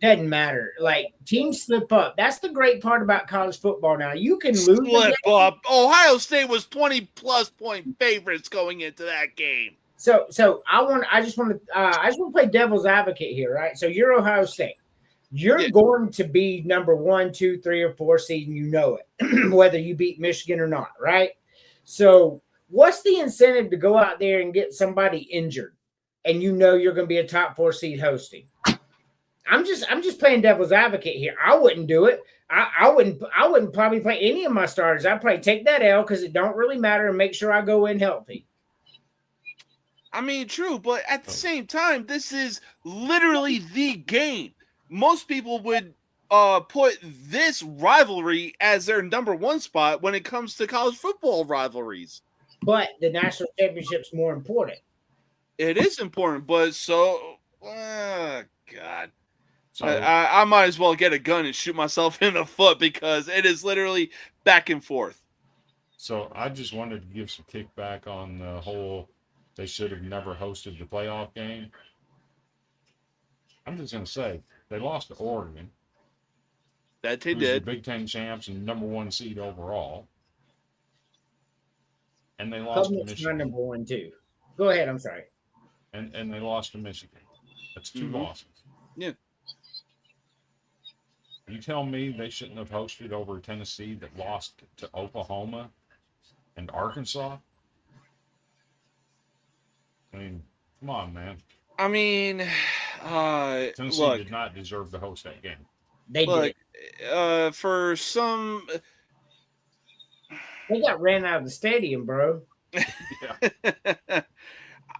Doesn't matter. Like, teams slip up. That's the great part about college football now. You can lose. Slip up. Ohio State was 20-plus point favorites going into that game. So I just want to play devil's advocate here, right? So you're Ohio State. You're going to be number 1, 2, 3, or 4 seed, and you know it, whether you beat Michigan or not, right? So what's the incentive to go out there and get somebody injured, and you know you're going to be a top 4 seed hosting? I'm just playing devil's advocate here. I wouldn't do it. I wouldn't probably play any of my starters. I'd probably take that L because it don't really matter and make sure I go in healthy. I mean, true, but at the same time, this is literally the game. Most people would put this rivalry as their number 1 spot when it comes to college football rivalries. But the national championship's more important. It is important, but God. So, I might as well get a gun and shoot myself in the foot because it is literally back and forth. So I just wanted to give some kickback on the whole they should have never hosted the playoff game. I'm just going to say, they lost to Oregon. That they did. The Big Ten champs and number 1 seed overall. And they lost to Michigan. Number 1 too. Go ahead. I'm sorry. And they lost to Michigan. That's 2 losses. Yeah. You tell me they shouldn't have hosted over Tennessee that lost to Oklahoma and Arkansas? I mean, come on, man. I mean, Tennessee did not deserve to host that game. They did. For some, they got ran out of the stadium, bro. Yeah.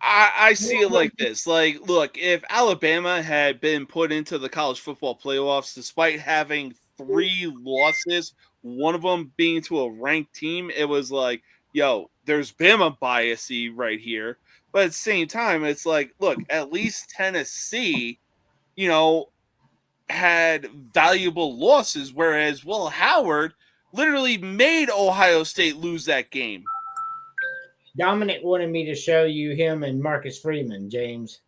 I see it like this. Like, look, if Alabama had been put into the college football playoffs despite having 3 losses, one of them being to a ranked team, it was like, yo, there's Bama biasy right here. But at the same time, it's like, look, at least Tennessee, had valuable losses, whereas Will Howard literally made Ohio State lose that game. Dominic wanted me to show you him and Marcus Freeman, James.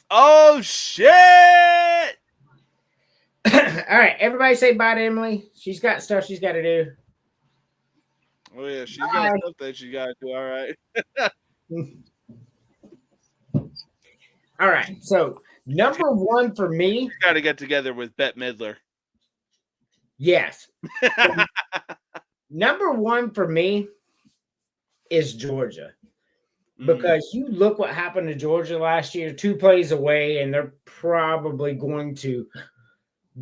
Oh, shit! All right, everybody say bye to Emily. She's got stuff she's got to do. Oh, yeah, she's got stuff that she got to do. All right. All right, so number 1 for me. You got to get together with Bette Midler. Yes. Number 1 for me is Georgia, because you look what happened to Georgia last year, 2 plays away, and they're probably going to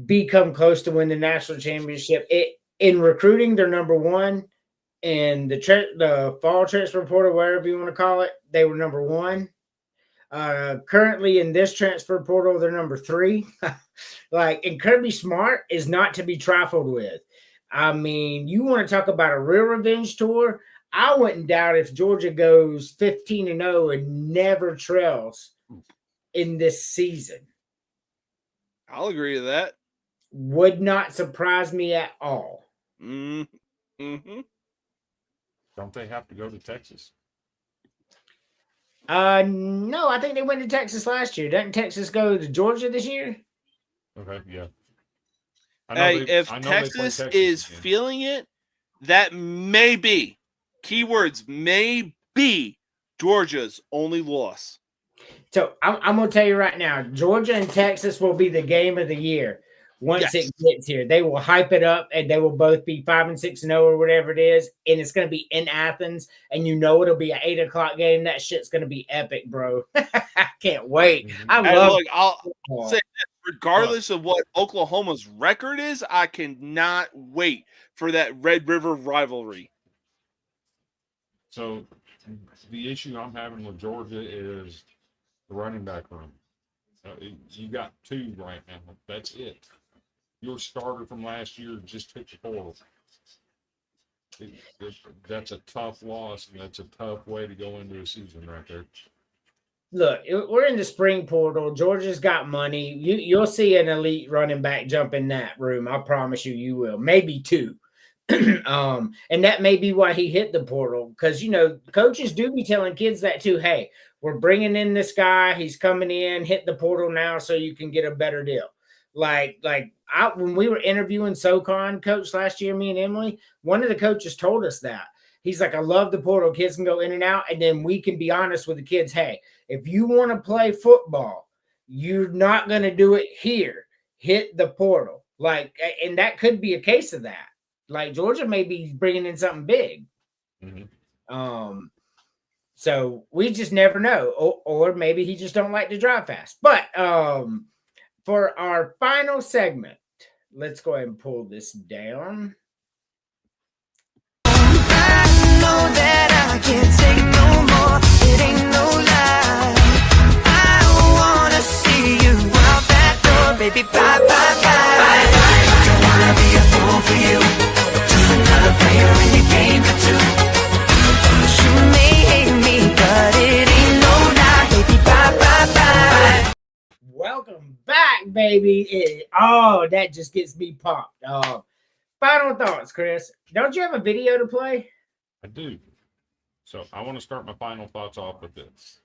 become close to win the national championship. In recruiting, they're number 1. In the fall transfer portal, whatever you want to call it, they were number 1. Currently in this transfer portal, they're number 3. And Kirby Smart is not to be trifled with. I mean, you want to talk about a real revenge tour? I wouldn't doubt if Georgia goes 15-0 and never trails in this season. I'll agree to that. Would not surprise me at all. Mm-hmm. Don't they have to go to Texas? No, I think they went to Texas last year. Doesn't Texas go to Georgia this year? Okay, yeah. Hey, if I know they play Texas Texas is again. feeling it, that may be, keywords, may be Georgia's only loss. So I'm going to tell you right now, Georgia and Texas will be the game of the year once Yes. it gets here. They will hype it up, and they will both be 5-6-0 or whatever it is, and it's going to be in Athens, and it'll be an 8:00 game. That shit's going to be epic, bro. I can't wait. I Hey, love look, I'll football. say this, regardless of what Oklahoma's record is, I cannot wait for that Red River rivalry. So the issue I'm having with Georgia is the running back room. You got two right now. That's it. Your starter from last year just hit the portal. That's a tough loss, and that's a tough way to go into a season right there. Look, we're in the spring portal. Georgia's got money. You'll see an elite running back jump in that room. I promise you, you will. Maybe two. And that may be why he hit the portal, because coaches do be telling kids that too. Hey, we're bringing in this guy. He's coming in. Hit the portal now so you can get a better deal. When we were interviewing SoCon coach last year, me and Emily, one of the coaches told us that. He's like, I love the portal. Kids can go in and out, and then we can be honest with the kids. Hey, if you want to play football, you're not going to do it here. Hit the portal. And that could be a case of that. Like Georgia may be bringing in something big. Mm-hmm. So we just never know. Or maybe he just don't like to drive fast. But for our final segment, let's go ahead and pull this down. I know that I can't take no more. It ain't no lie. I wanna see you out that door, baby. Bye, bye, bye. Bye, bye. Don't wanna be a fool for you. Just another player in your game for two. You may hate me, but it ain't no lie, baby. Bye, bye, bye. Welcome back, baby. That just gets me pumped. Final thoughts, Chris. Don't you have a video to play? I do. So I want to start my final thoughts off with this.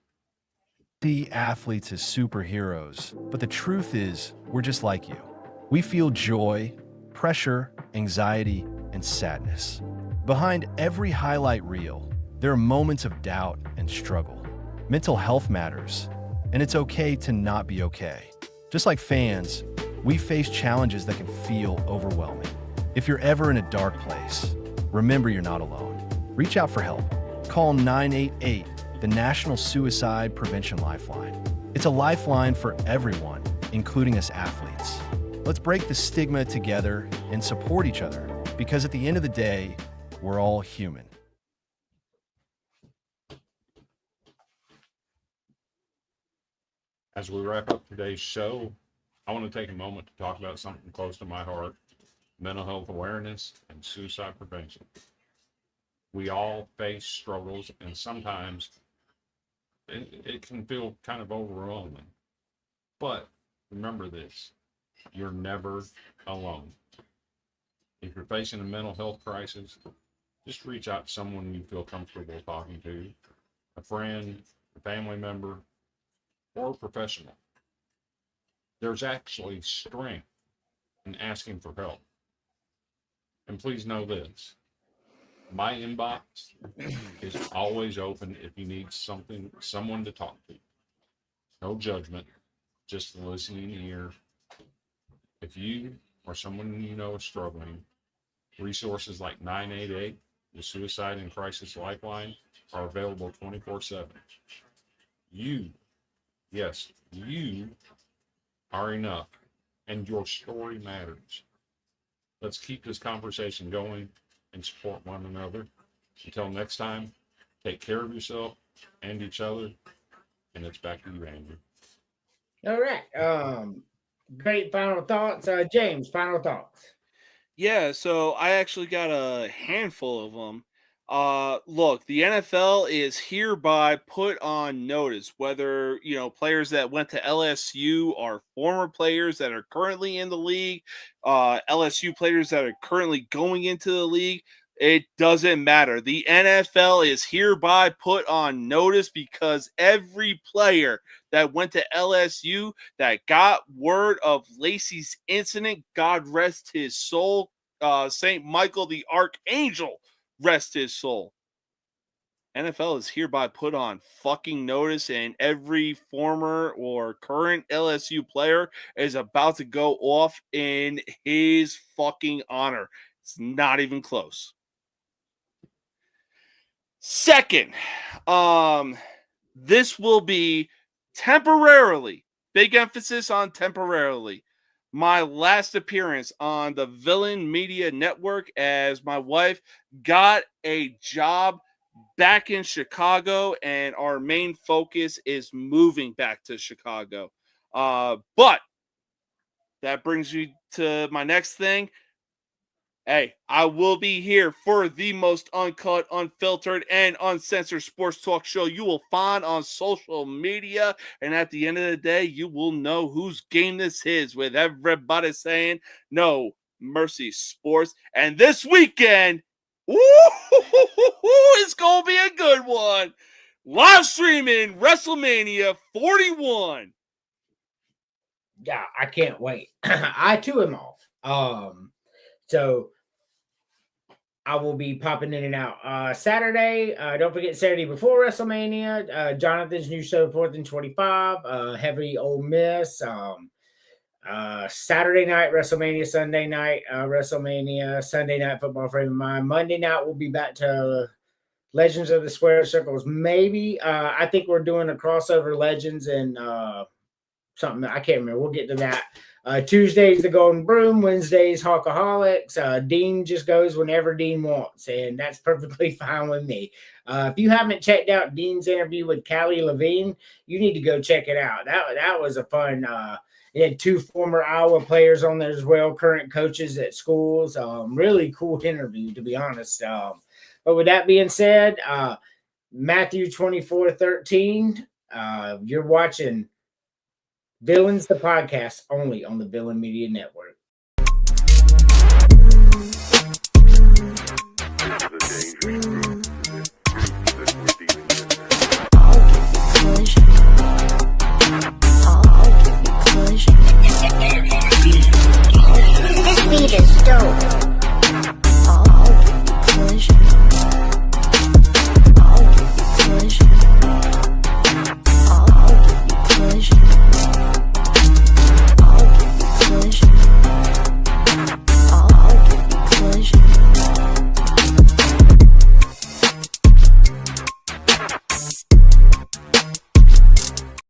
See athletes as superheroes, but the truth is, we're just like you. We feel joy, pressure, anxiety, and sadness. Behind every highlight reel, there are moments of doubt and struggle. Mental health matters, and it's okay to not be okay. Just like fans, we face challenges that can feel overwhelming. If you're ever in a dark place, remember you're not alone. Reach out for help. Call 988, the National Suicide Prevention Lifeline. It's a lifeline for everyone, including us athletes. Let's break the stigma together and support each other, because at the end of the day, we're all human. As we wrap up today's show, I want to take a moment to talk about something close to my heart: mental health awareness and suicide prevention. We all face struggles, and sometimes it can feel kind of overwhelming. But remember this: you're never alone. If you're facing a mental health crisis, just reach out to someone you feel comfortable talking to, a friend, a family member, or a professional. There's actually strength in asking for help. And please know this: my inbox is always open if you need someone to talk to. No judgment, just a listening ear. If you or someone you know is struggling, resources like 988, the Suicide and Crisis Lifeline, are available 24/7. You, yes, you are enough, and your story matters. Let's keep this conversation going and support one another. Until next time, take care of yourself and each other. And it's back to you, Andrew. All right. Great final thoughts. James, final thoughts. Yeah, so I actually got a handful of them. Look, the NFL is hereby put on notice whether, players that went to LSU are former players that are currently in the league, LSU players that are currently going into the league. It doesn't matter. The NFL is hereby put on notice because every player that went to LSU that got word of Lacey's incident, God rest his soul, St. Michael the Archangel, rest his soul. NFL is hereby put on fucking notice, and every former or current LSU player is about to go off in his fucking honor. It's not even close. Second, this will be temporarily, big emphasis on temporarily, my last appearance on the Villain Media Network, as my wife got a job back in Chicago and our main focus is moving back to Chicago. But that brings me to my next thing. Hey, I will be here for the most uncut, unfiltered, and uncensored sports talk show you will find on social media. And at the end of the day, you will know whose game this is, with everybody saying no mercy sports. And this weekend, it's going to be a good one. Live streaming WrestleMania 41. Yeah, I can't wait. I too am off. So I will be popping in and out. Saturday, don't forget Saturday before WrestleMania, Jonathan's new show, 4th and 25, Heavy Ole Miss. Saturday night, WrestleMania, Sunday night, WrestleMania, Sunday night, Football Frame of Mind. Monday night, we'll be back to Legends of the Square Circles. Maybe. I think we're doing a crossover Legends and something. I can't remember. We'll get to that. Tuesday's the Golden Broom. Wednesday's Hawkaholics. Dean just goes whenever Dean wants, and that's perfectly fine with me. If you haven't checked out Dean's interview with Callie Levine, you need to go check it out. That was a fun. It had 2 former Iowa players on there as well, current coaches at schools. Really cool interview, to be honest. But with that being said, Matthew 24:13. You're watching Villains, the podcast, only on the Villain Media Network. The dangerous